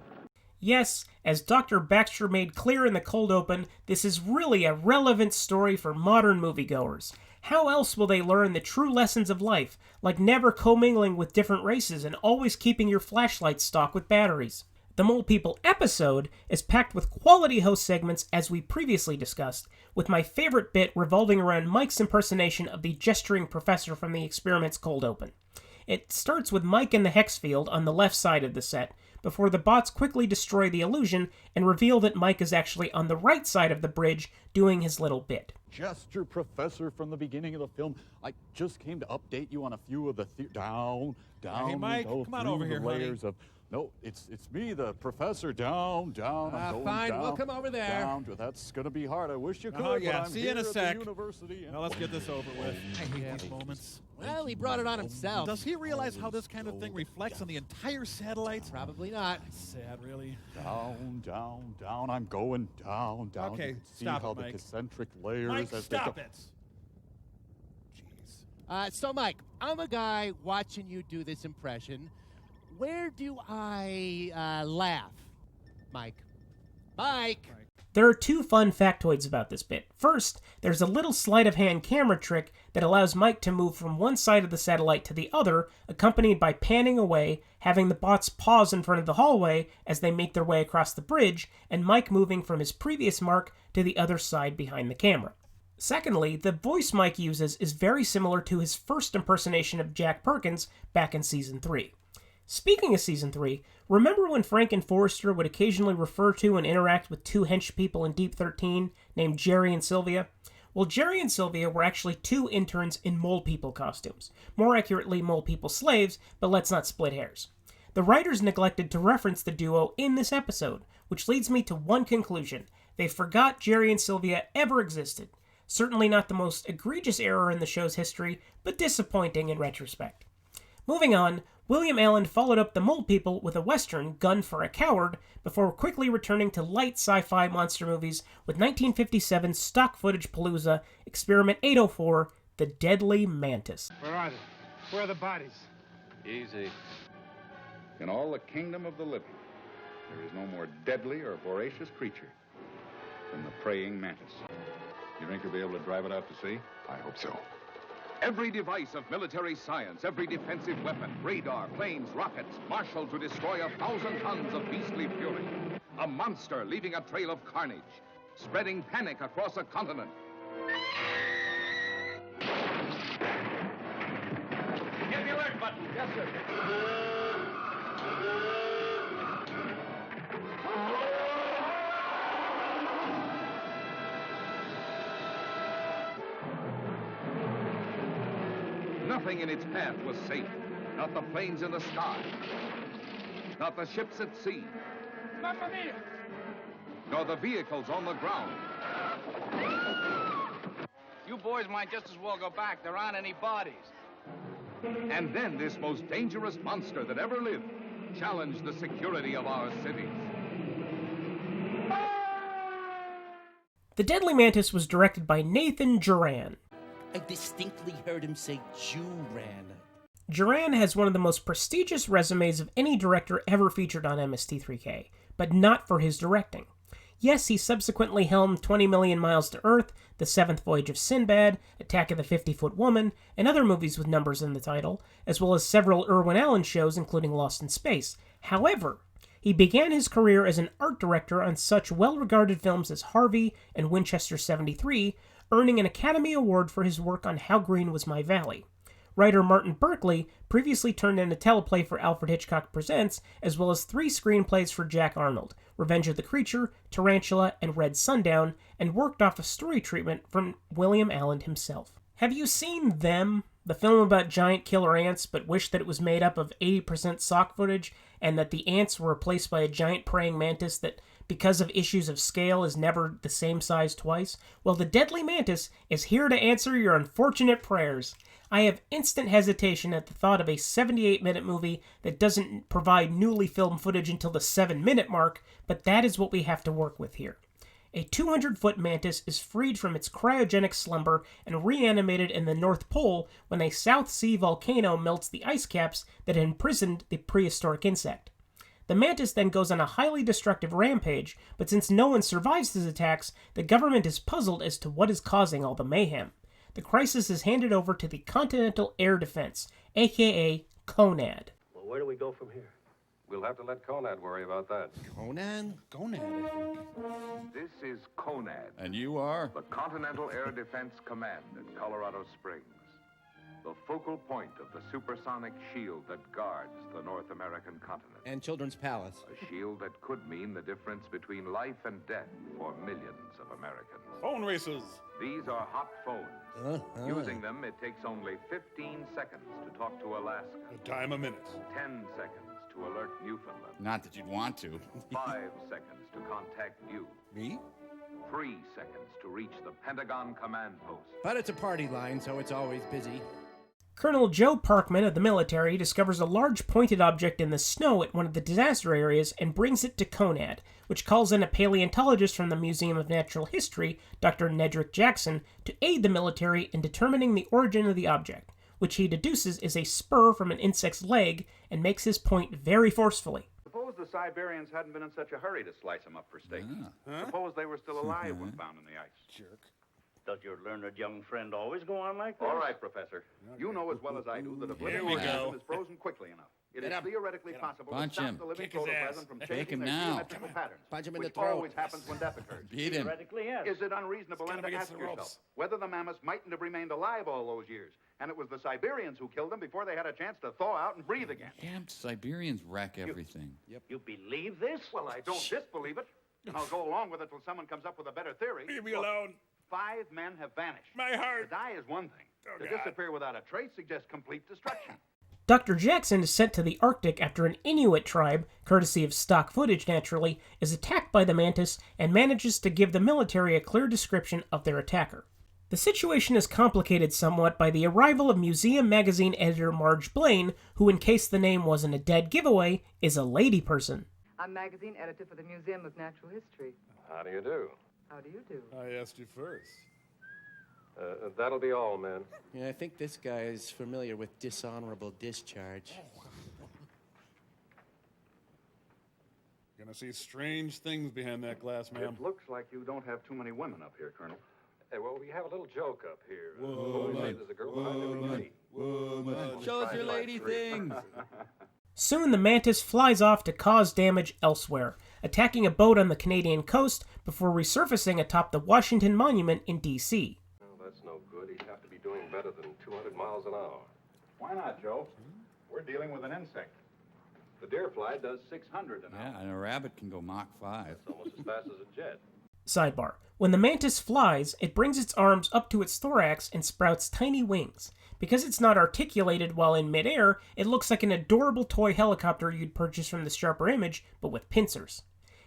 Yes, as Dr. Baxter made clear in the cold open, this is really a relevant story for modern moviegoers. How else will they learn the true lessons of life, like never commingling with different races and always keeping your flashlight stocked with batteries? The Mole People episode is packed with quality host segments as we previously discussed, with my favorite bit revolving around Mike's impersonation of the gesturing professor from the experiment's cold open. It starts with Mike in the hex field on the left side of the set, before the bots quickly destroy the illusion and reveal that Mike is actually on the right side of the bridge doing his little bit. Gesture professor from the beginning of the film. I just came to update you on a few of the down. Hey, Mike, come on over here, layers honey. of. No, it's me, the professor. Down. I'm going fine, down, we'll come over there. Down. That's gonna be hard. I wish you could. Oh, yeah. But I'm See you in a here at sec. the university. Now let's get this over with. I hate these moments. Well, he brought it on himself. Does he realize how this kind of thing reflects on the entire satellite? Probably not. Sad, really. Down. I'm going down. Okay, You can see stop how it, the Mike. concentric layers. Mike, as they stop go. it. So, Mike, I'm a guy watching you do this impression. Where do I laugh? Mike. There are two fun factoids about this bit. First, there's a little sleight-of-hand camera trick that allows Mike to move from one side of the satellite to the other, accompanied by panning away, having the bots pause in front of the hallway as they make their way across the bridge, and Mike moving from his previous mark to the other side behind the camera. Secondly, the voice Mike uses is very similar to his first impersonation of Jack Perkins back in Season 3. Speaking of Season 3, remember when Frank and Forrester would occasionally refer to and interact with two hench people in Deep 13 named Jerry and Sylvia? Well, Jerry and Sylvia were actually two interns in Mole People costumes. More accurately, Mole People slaves, but let's not split hairs. The writers neglected to reference the duo in this episode, which leads me to one conclusion. They forgot Jerry and Sylvia ever existed. Certainly not the most egregious error in the show's history, but disappointing in retrospect. Moving on, William Allen followed up the Mole People with a western, Gun for a Coward, before quickly returning to light sci-fi monster movies with 1957's stock footage palooza, Experiment 804, The Deadly Mantis. Where are they? Where are the bodies? Easy. In all the kingdom of the living, there is no more deadly or voracious creature than the praying mantis. You think you'll be able to drive it out to sea? I hope so. Every device of military science, every defensive weapon, radar, planes, rockets, marshaled to destroy 1,000 tons of beastly fury. A monster leaving a trail of carnage, spreading panic across a continent. Hit the alert button. Yes, sir. Nothing in its path was safe. Not the planes in the sky. Not the ships at sea. Not for me. Nor the vehicles on the ground. You boys might just as well go back. There aren't any bodies. And then this most dangerous monster that ever lived challenged the security of our cities. The Deadly Mantis was directed by Nathan Juran. I distinctly heard him say Juran. Juran has one of the most prestigious resumes of any director ever featured on MST3K, but not for his directing. Yes, he subsequently helmed 20 Million Miles to Earth, The Seventh Voyage of Sinbad, Attack of the 50-Foot Woman, and other movies with numbers in the title, as well as several Irwin Allen shows including Lost in Space. However, he began his career as an art director on such well-regarded films as Harvey and Winchester 73, earning an Academy Award for his work on How Green Was My Valley. Writer Martin Berkeley previously turned in a teleplay for Alfred Hitchcock Presents, as well as 3 screenplays for Jack Arnold, Revenge of the Creature, Tarantula, and Red Sundown, and worked off a story treatment from William Allen himself. Have you seen Them, the film about giant killer ants, but wish that it was made up of 80% stock footage, and that the ants were replaced by a giant praying mantis that, because of issues of scale, is never the same size twice? Well, the Deadly Mantis is here to answer your unfortunate prayers. I have instant hesitation at the thought of a 78-minute movie that doesn't provide newly filmed footage until the 7-minute mark, but that is what we have to work with here. A 200-foot mantis is freed from its cryogenic slumber and reanimated in the North Pole when a South Sea volcano melts the ice caps that had imprisoned the prehistoric insect. The mantis then goes on a highly destructive rampage, but since no one survives his attacks, the government is puzzled as to what is causing all the mayhem. The crisis is handed over to the Continental Air Defense, aka CONAD. Well, where do we go from here? We'll have to let Conad worry about that. Conan? Gonad, I think. This is CONAD. And you are? The Continental Air Defense Command at Colorado Springs. The focal point of the supersonic shield that guards the North American continent. And Children's Palace. A shield that could mean the difference between life and death for millions of Americans. Phone races. These are hot phones. Using them, it takes only 15 seconds to talk to Alaska. A dime a minute. 10 seconds to alert Newfoundland. Not that you'd want to. 5 seconds to contact you. Me? 3 seconds to reach the Pentagon Command Post. But it's a party line, so it's always busy. Colonel Joe Parkman of the military discovers a large pointed object in the snow at one of the disaster areas and brings it to CONAD, which calls in a paleontologist from the Museum of Natural History, Dr. Nedrick Jackson, to aid the military in determining the origin of the object, which he deduces is a spur from an insect's leg, and makes his point very forcefully. Suppose the Siberians hadn't been in such a hurry to slice them up for steak. Suppose they were still alive when found in the ice. Jerk. Does your learned young friend always go on like this? All right, Professor. You know as well as I do that if living organism is frozen quickly enough, it is theoretically possible to stop the living protoplasm from changing their geometrical patterns, Punch him in the which throat. always happens when death occurs. Beat him. Theoretically, yes. Is it unreasonable then to ask yourself whether the mammoths mightn't have remained alive all those years, and it was the Siberians who killed them before they had a chance to thaw out and breathe again? Damn Siberians wreck everything. You believe this? Well, I don't disbelieve it. I'll go along with it till someone comes up with a better theory. Leave me alone. 5 men have vanished. My heart. To die is one thing. To disappear without a trace suggests complete destruction. Dr. Jackson is sent to the Arctic after an Inuit tribe, courtesy of stock footage naturally, is attacked by the mantis and manages to give the military a clear description of their attacker. The situation is complicated somewhat by the arrival of Museum Magazine editor Marge Blaine, who, in case the name wasn't a dead giveaway, is a lady person. I'm magazine editor for the Museum of Natural History. How do you do? How do you do? I asked you first. That'll be all, man. Yeah, I think this guy is familiar with dishonorable discharge. Gonna see strange things behind that glass, ma'am. It looks like you don't have too many women up here, Colonel. Hey, well, we have a little joke up here. Woman. There's a girl behind every tree. Woman. Show us your lady things. Soon the mantis flies off to cause damage elsewhere, attacking a boat on the Canadian coast before resurfacing atop the Washington Monument in D.C. Well, that's no good. He'd have to be doing better than 200 miles an hour. Why not, Joe? We're dealing with an insect. The deer fly does 600 an hour. Yeah, and a rabbit can go Mach 5. That's almost as fast as a jet. Sidebar. When the mantis flies, it brings its arms up to its thorax and sprouts tiny wings. Because it's not articulated while in midair, it looks like an adorable toy helicopter you'd purchase from the Sharper Image, but with pincers.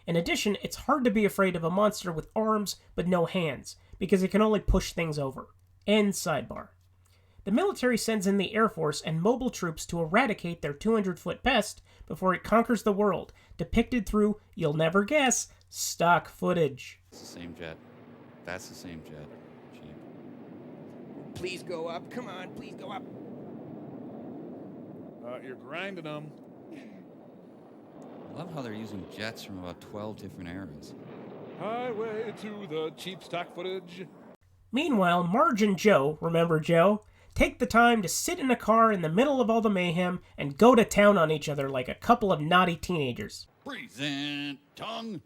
In addition, it's hard to be afraid of a monster with arms but no hands, because it can only push things over. End sidebar. The military sends in the Air Force and mobile troops to eradicate their 200-foot pest before it conquers the world, depicted through, you'll never guess, stock footage. It's the same jet. That's the same jet. Cheap. Please go up. Come on, please go up. You're grinding them. I love how they're using jets from about 12 different eras. Highway to the cheap stock footage. Meanwhile, Marge and Joe, remember Joe, take the time to sit in a car in the middle of all the mayhem and go to town on each other like a couple of naughty teenagers. Present tongue.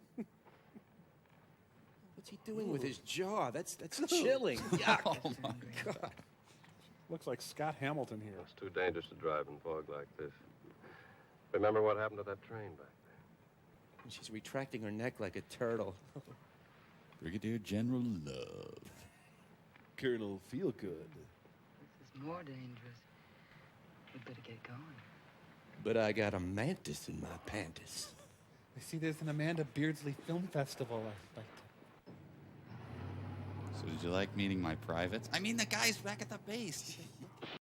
What's he doing with his jaw? That's chilling. Yuck. Oh my God. Looks like Scott Hamilton here. It's too dangerous to drive in fog like this. Remember what happened to that train back there? She's retracting her neck like a turtle. Brigadier General Love. Colonel Feelgood. This is more dangerous. We better get going. But I got a mantis in my panties. I see there's an Amanda Beardsley Film Festival. So did you like meeting my privates? I mean the guys back at the base.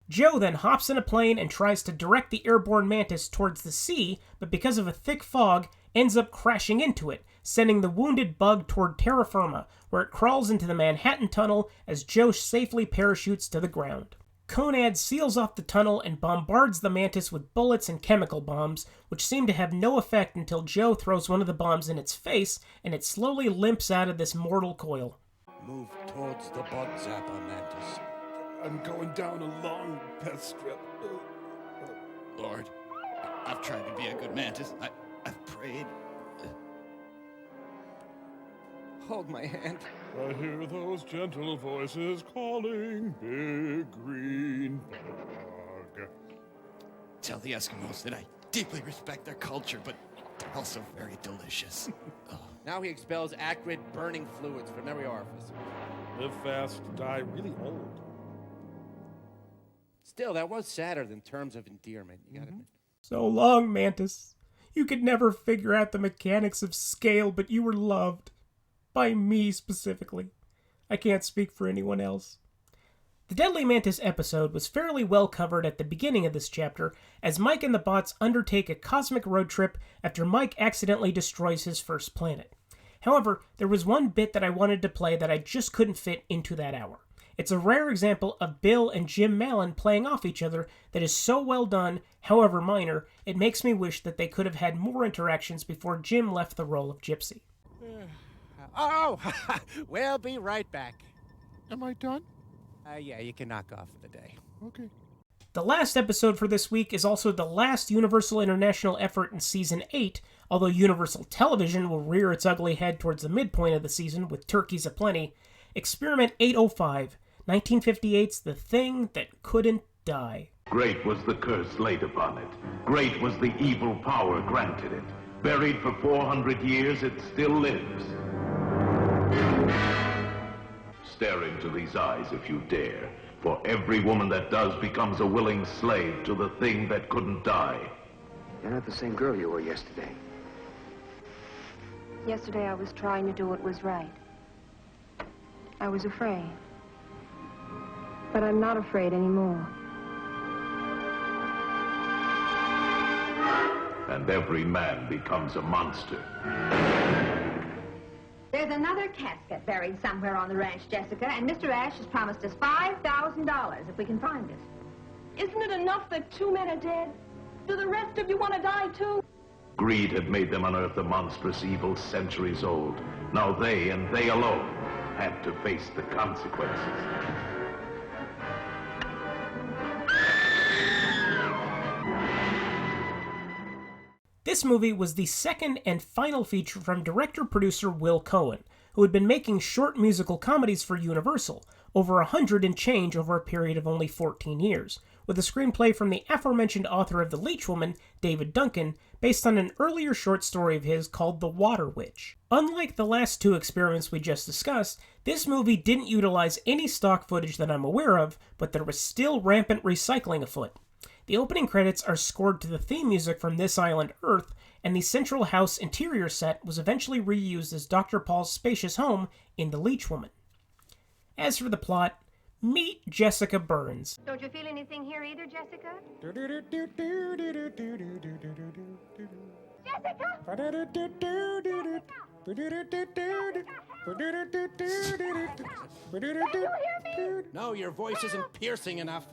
Joe then hops in a plane and tries to direct the airborne mantis towards the sea, but because of a thick fog, ends up crashing into it, sending the wounded bug toward terra firma, where it crawls into the Manhattan Tunnel as Joe safely parachutes to the ground. Conad seals off the tunnel and bombards the mantis with bullets and chemical bombs, which seem to have no effect until Joe throws one of the bombs in its face, and it slowly limps out of this mortal coil. Move towards the bug zapper, mantis. I'm going down a long pest strip. Lord, I've tried to be a good mantis. I've prayed. Hold my hand. I hear those gentle voices calling, big green bug. Tell the Eskimos that I deeply respect their culture, but they're also very delicious. Now he expels acrid, burning fluids from every orifice. Live fast, die really old. Still, that was sadder than terms of endearment, you gotta admit. So long, Mantis. You could never figure out the mechanics of scale, but you were loved. By me, specifically. I can't speak for anyone else. The Deadly Mantis episode was fairly well covered at the beginning of this chapter, as Mike and the bots undertake a cosmic road trip after Mike accidentally destroys his first planet. However, there was one bit that I wanted to play that I just couldn't fit into that hour. It's a rare example of Bill and Jim Mallon playing off each other that is so well done, however minor, it makes me wish that they could have had more interactions before Jim left the role of Gypsy. Oh, we'll be right back. Am I done? Yeah, you can knock off for the day. Okay. The last episode for this week is also the last Universal International effort in Season 8, although Universal Television will rear its ugly head towards the midpoint of the season with turkeys aplenty. Experiment 805, 1958's The Thing That Couldn't Die. Great was the curse laid upon it. Great was the evil power granted it. Buried for 400 years, it still lives. Stare into these eyes if you dare, for every woman that does becomes a willing slave to the thing that couldn't die. You're not the same girl you were yesterday. Yesterday I was trying to do what was right. I was afraid. But I'm not afraid anymore. And every man becomes a monster. There's another casket buried somewhere on the ranch, Jessica, and Mr. Ash has promised us $5,000 if we can find it. Isn't it enough that 2 men are dead? Do the rest of you want to die, too? Greed had made them unearth a monstrous evil centuries old. Now they, and they alone, had to face the consequences. This movie was the second and final feature from director-producer Will Cohen, who had been making short musical comedies for Universal, over 100 and change over a period of only 14 years, with a screenplay from the aforementioned author of The Leech Woman, David Duncan, based on an earlier short story of his called The Water Witch. Unlike the last two experiments we just discussed, this movie didn't utilize any stock footage that I'm aware of, but there was still rampant recycling afoot. The opening credits are scored to the theme music from This Island Earth, and the central house interior set was eventually reused as Dr. Paul's spacious home in The Leech Woman. As for the plot, meet Jessica Burns. Don't you feel anything here either, Jessica? No, your voice isn't piercing enough.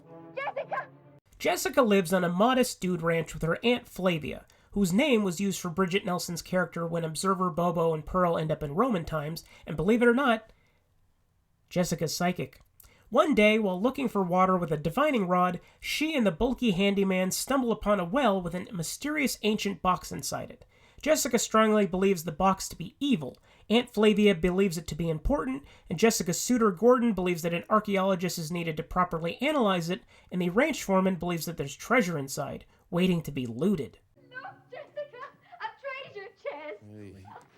Jessica lives on a modest dude ranch with her Aunt Flavia, whose name was used for Bridget Nelson's character when Observer, Bobo, and Pearl end up in Roman times, and believe it or not, Jessica's psychic. One day, while looking for water with a divining rod, she and the bulky handyman stumble upon a well with a mysterious ancient box inside it. Jessica strongly believes the box to be evil, Aunt Flavia believes it to be important, and Jessica's suitor Gordon believes that an archaeologist is needed to properly analyze it, and the ranch foreman believes that there's treasure inside, waiting to be looted.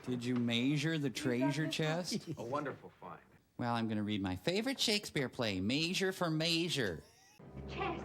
Did you measure the treasure chest? A wonderful find. Well, I'm going to read my favorite Shakespeare play, Measure for Measure. Chest.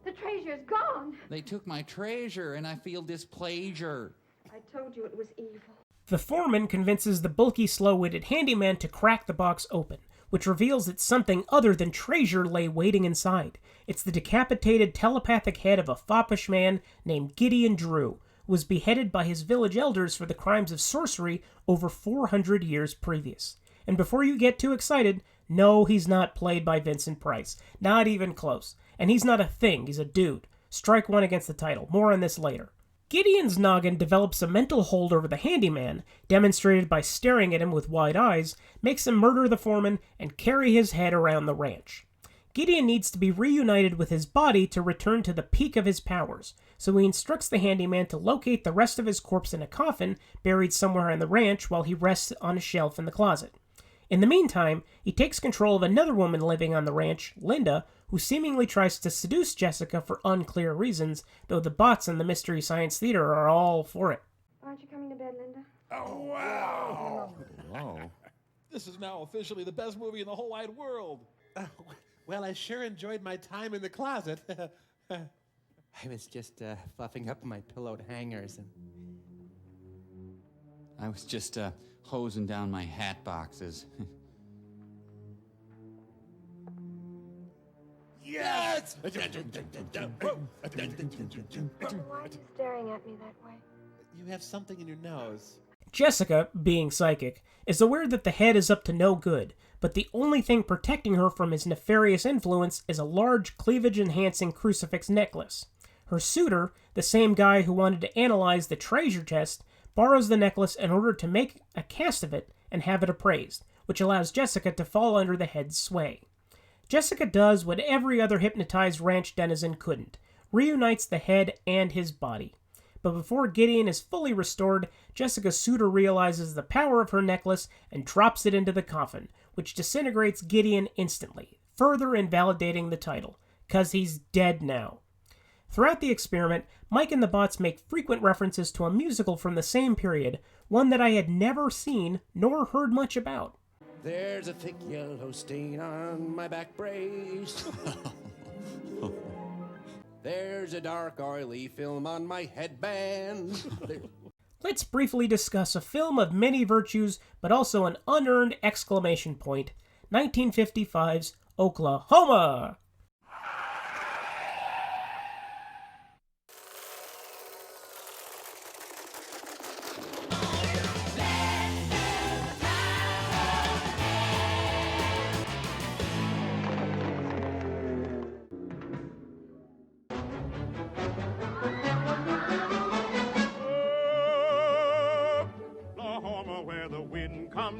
The treasure's gone. They took my treasure, and I feel displeasure. I told you it was evil. The foreman convinces the bulky, slow-witted handyman to crack the box open, which reveals that something other than treasure lay waiting inside. It's the decapitated telepathic head of a foppish man named Gideon Drew, who was beheaded by his village elders for the crimes of sorcery over 400 years previous. And before you get too excited, no, he's not played by Vincent Price. Not even close. And he's not a thing, he's a dude. Strike one against the title. More on this later. Gideon's noggin develops a mental hold over the handyman, demonstrated by staring at him with wide eyes, makes him murder the foreman and carry his head around the ranch. Gideon needs to be reunited with his body to return to the peak of his powers, so he instructs the handyman to locate the rest of his corpse in a coffin buried somewhere on the ranch while he rests on a shelf in the closet. In the meantime, he takes control of another woman living on the ranch, Linda, who seemingly tries to seduce Jessica for unclear reasons, though the bots in the Mystery Science Theater are all for it. Aren't you coming to bed, Linda? Oh, wow! Whoa. This is now officially the best movie in the whole wide world. Well, I sure enjoyed my time in the closet. I was just fluffing up my pillowed hangers and... I was just hosing down my hat boxes. Yes! Why are you staring at me that way? You have something in your nose. Jessica, being psychic, is aware that the head is up to no good, but the only thing protecting her from his nefarious influence is a large cleavage-enhancing crucifix necklace. Her suitor, the same guy who wanted to analyze the treasure chest, borrows the necklace in order to make a cast of it and have it appraised, which allows Jessica to fall under the head's sway. Jessica does what every other hypnotized ranch denizen couldn't, reunites the head and his body. But before Gideon is fully restored, Jessica's suitor realizes the power of her necklace and drops it into the coffin, which disintegrates Gideon instantly, further invalidating the title, 'cause he's dead now. Throughout the experiment, Mike and the bots make frequent references to a musical from the same period, one that I had never seen nor heard much about. There's a thick yellow stain on my back brace. There's a dark oily film on my headband. Let's briefly discuss a film of many virtues, but also an unearned exclamation point, 1955's Oklahoma!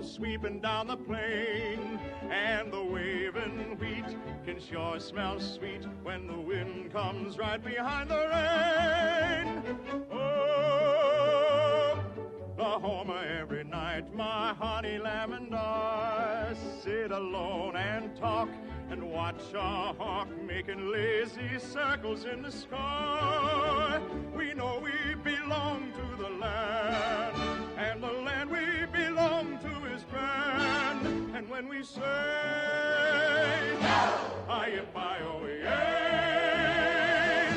Sweeping down the plain, and the waving wheat can sure smell sweet when the wind comes right behind the rain. Oh, Oklahoma, every night my honey lamb and I sit alone and talk and watch a hawk making lazy circles in the sky. We know we belong to the land, and the land we belong to is grand. And when we say, hi-yi-fi-oh-yay,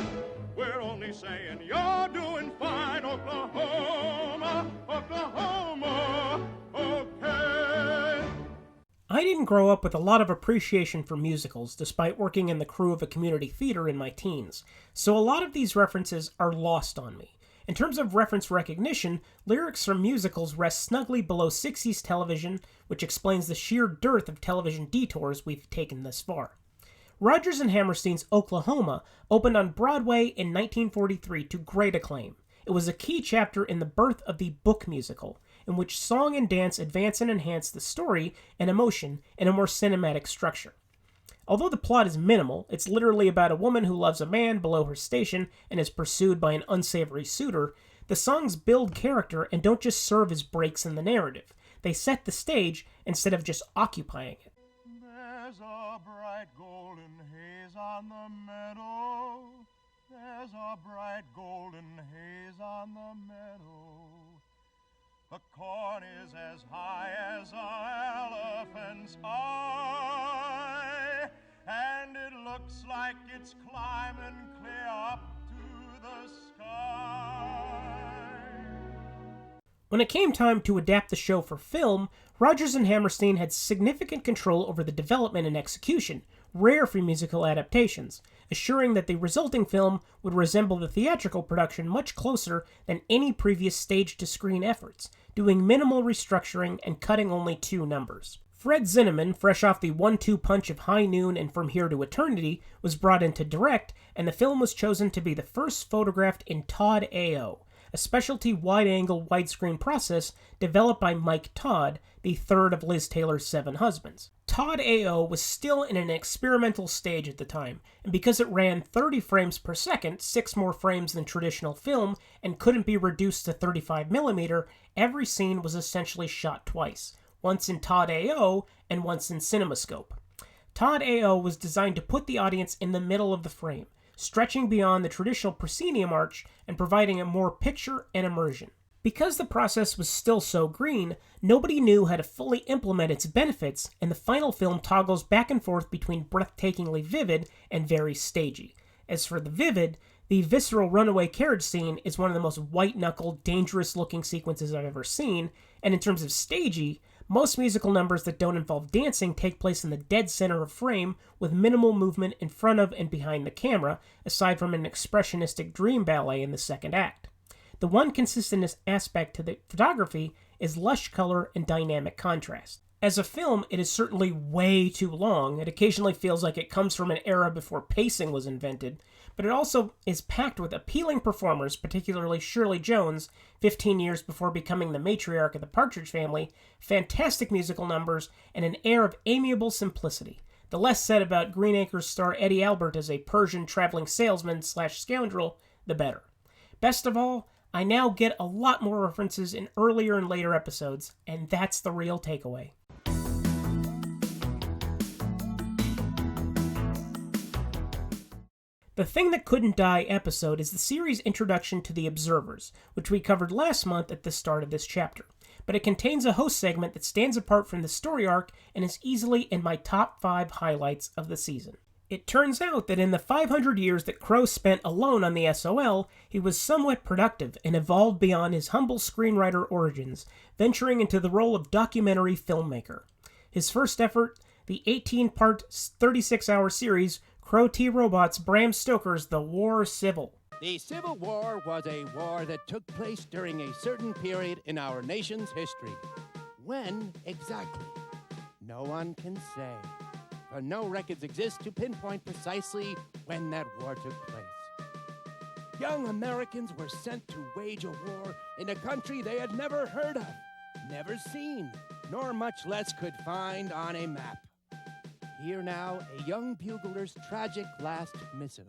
we're only saying you're doing fine, Oklahoma, Oklahoma, okay. I didn't grow up with a lot of appreciation for musicals, despite working in the crew of a community theater in my teens, so a lot of these references are lost on me. In terms of reference recognition, lyrics from musicals rest snugly below 60s television, which explains the sheer dearth of television detours we've taken thus far. Rodgers and Hammerstein's Oklahoma opened on Broadway in 1943 to great acclaim. It was a key chapter in the birth of the book musical, in which song and dance advance and enhance the story and emotion in a more cinematic structure. Although the plot is minimal, it's literally about a woman who loves a man below her station and is pursued by an unsavory suitor, the songs build character and don't just serve as breaks in the narrative. They set the stage instead of just occupying it. There's a bright golden haze on the meadow. There's a bright golden haze on the meadow. The corn is as high as an elephant's eye, and it looks like it's climbing clear up to the sky. When it came time to adapt the show for film, Rodgers and Hammerstein had significant control over the development and execution, rare for musical adaptations, assuring that the resulting film would resemble the theatrical production much closer than any previous stage-to-screen efforts, doing minimal restructuring and cutting only 2 numbers. Fred Zinnemann, fresh off the 1-2 punch of High Noon and From Here to Eternity, was brought in to direct, and the film was chosen to be the first photographed in Todd AO, a specialty wide-angle widescreen process developed by Mike Todd, the third of Liz Taylor's 7 husbands. Todd AO was still in an experimental stage at the time, and because it ran 30 frames per second, 6 more frames than traditional film, and couldn't be reduced to 35mm, every scene was essentially shot twice, once in Todd AO and once in CinemaScope. Todd AO was designed to put the audience in the middle of the frame, stretching beyond the traditional proscenium arch and providing a more picture and immersion. Because the process was still so green, nobody knew how to fully implement its benefits, and the final film toggles back and forth between breathtakingly vivid and very stagey. As for the vivid, the visceral runaway carriage scene is one of the most white-knuckle, dangerous-looking sequences I've ever seen, and in terms of stagey, most musical numbers that don't involve dancing take place in the dead center of frame, with minimal movement in front of and behind the camera, aside from an expressionistic dream ballet in the second act. The one consistent aspect to the photography is lush color and dynamic contrast. As a film, it is certainly way too long. It occasionally feels like it comes from an era before pacing was invented, but it also is packed with appealing performers, particularly Shirley Jones, 15 years before becoming the matriarch of the Partridge Family, fantastic musical numbers, and an air of amiable simplicity. The less said about Green Acres star Eddie Albert as a Persian traveling salesman/scoundrel, the better. Best of all, I now get a lot more references in earlier and later episodes, and that's the real takeaway. The Thing That Couldn't Die episode is the series' introduction to The Observers, which we covered last month at the start of this chapter, but it contains a host segment that stands apart from the story arc and is easily in my top 5 highlights of the season. It turns out that in the 500 years that Crow spent alone on the SOL, he was somewhat productive and evolved beyond his humble screenwriter origins, venturing into the role of documentary filmmaker. His first effort, the 18-part, 36-hour series, Crow T. Robot's Bram Stoker's The War Civil. The Civil War was a war that took place during a certain period in our nation's history. When exactly? No one can say. For no records exist to pinpoint precisely when that war took place. Young Americans were sent to wage a war in a country they had never heard of, never seen, nor much less could find on a map. Here now, a young bugler's tragic last missive.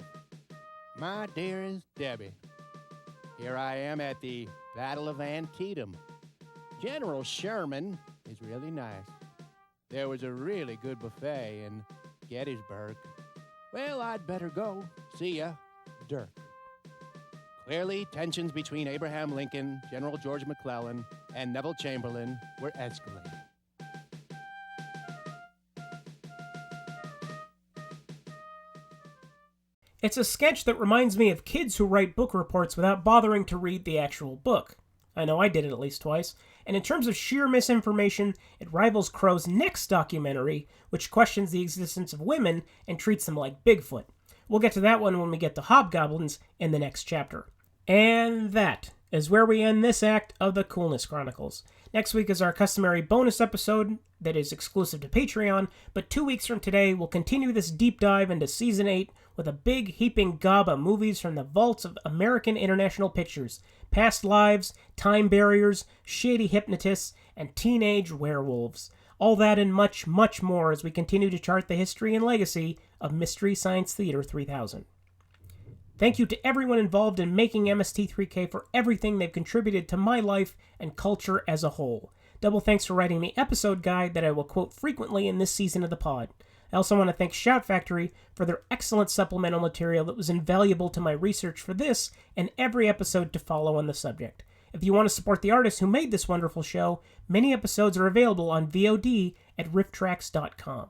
My dearest Debbie, here I am at the Battle of Antietam. General Sherman is really nice. There was a really good buffet, and Gettysburg. Well, I'd better go. See ya, Dirk. Clearly, tensions between Abraham Lincoln, General George McClellan, and Neville Chamberlain were escalating. It's a sketch that reminds me of kids who write book reports without bothering to read the actual book. I know I did it at least twice, and in terms of sheer misinformation, it rivals Crow's next documentary, which questions the existence of women and treats them like Bigfoot. We'll get to that one when we get to hobgoblins in the next chapter. And that is where we end this act of the Coolness Chronicles. Next week is our customary bonus episode that is exclusive to Patreon, but 2 weeks from today, we'll continue this deep dive into Season 8 with a big heaping gob of movies from the vaults of American International Pictures, Past Lives, Time Barriers, Shady Hypnotists, and Teenage Werewolves. All that and much, much more as we continue to chart the history and legacy of Mystery Science Theater 3000. Thank you to everyone involved in making MST3K for everything they've contributed to my life and culture as a whole. Double thanks for writing the episode guide that I will quote frequently in this season of the pod. I also want to thank Shout Factory for their excellent supplemental material that was invaluable to my research for this and every episode to follow on the subject. If you want to support the artists who made this wonderful show, many episodes are available on VOD at rifftracks.com.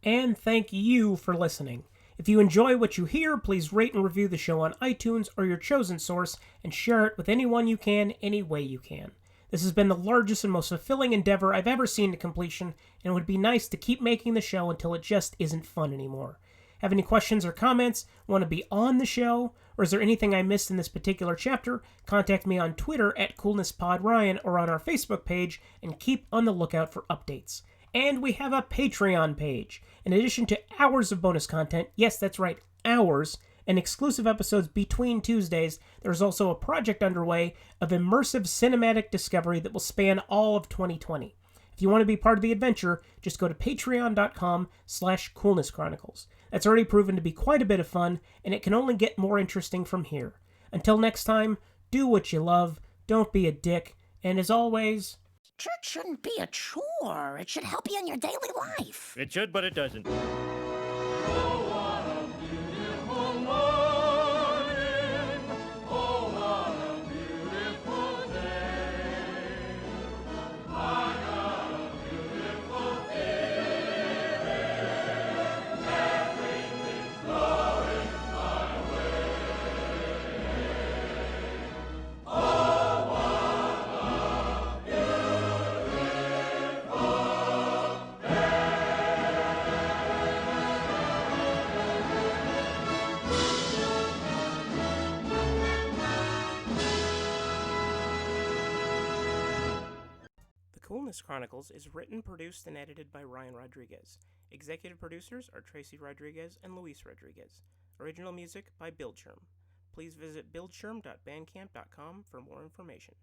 And thank you for listening. If you enjoy what you hear, please rate and review the show on iTunes or your chosen source and share it with anyone you can, any way you can. This has been the largest and most fulfilling endeavor I've ever seen to completion, and it would be nice to keep making the show until it just isn't fun anymore. Have any questions or comments? Want to be on the show? Or is there anything I missed in this particular chapter? Contact me on Twitter at CoolnessPodRyan or on our Facebook page, and keep on the lookout for updates. And we have a Patreon page. In addition to hours of bonus content, yes, that's right, hours, and exclusive episodes between Tuesdays, there's also a project underway of immersive cinematic discovery that will span all of 2020. If you want to be part of the adventure, just go to patreon.com/coolnesschronicles. That's already proven to be quite a bit of fun, and it can only get more interesting from here. Until next time, do what you love, don't be a dick, and as always... Church shouldn't be a chore. It should help you in your daily life. It should, but it doesn't. Coolness Chronicles is written, produced, and edited by Ryan Rodriguez. Executive producers are Tracy Rodriguez and Luis Rodriguez. Original music by Bildschirm. Please visit bildschirm.bandcamp.com for more information.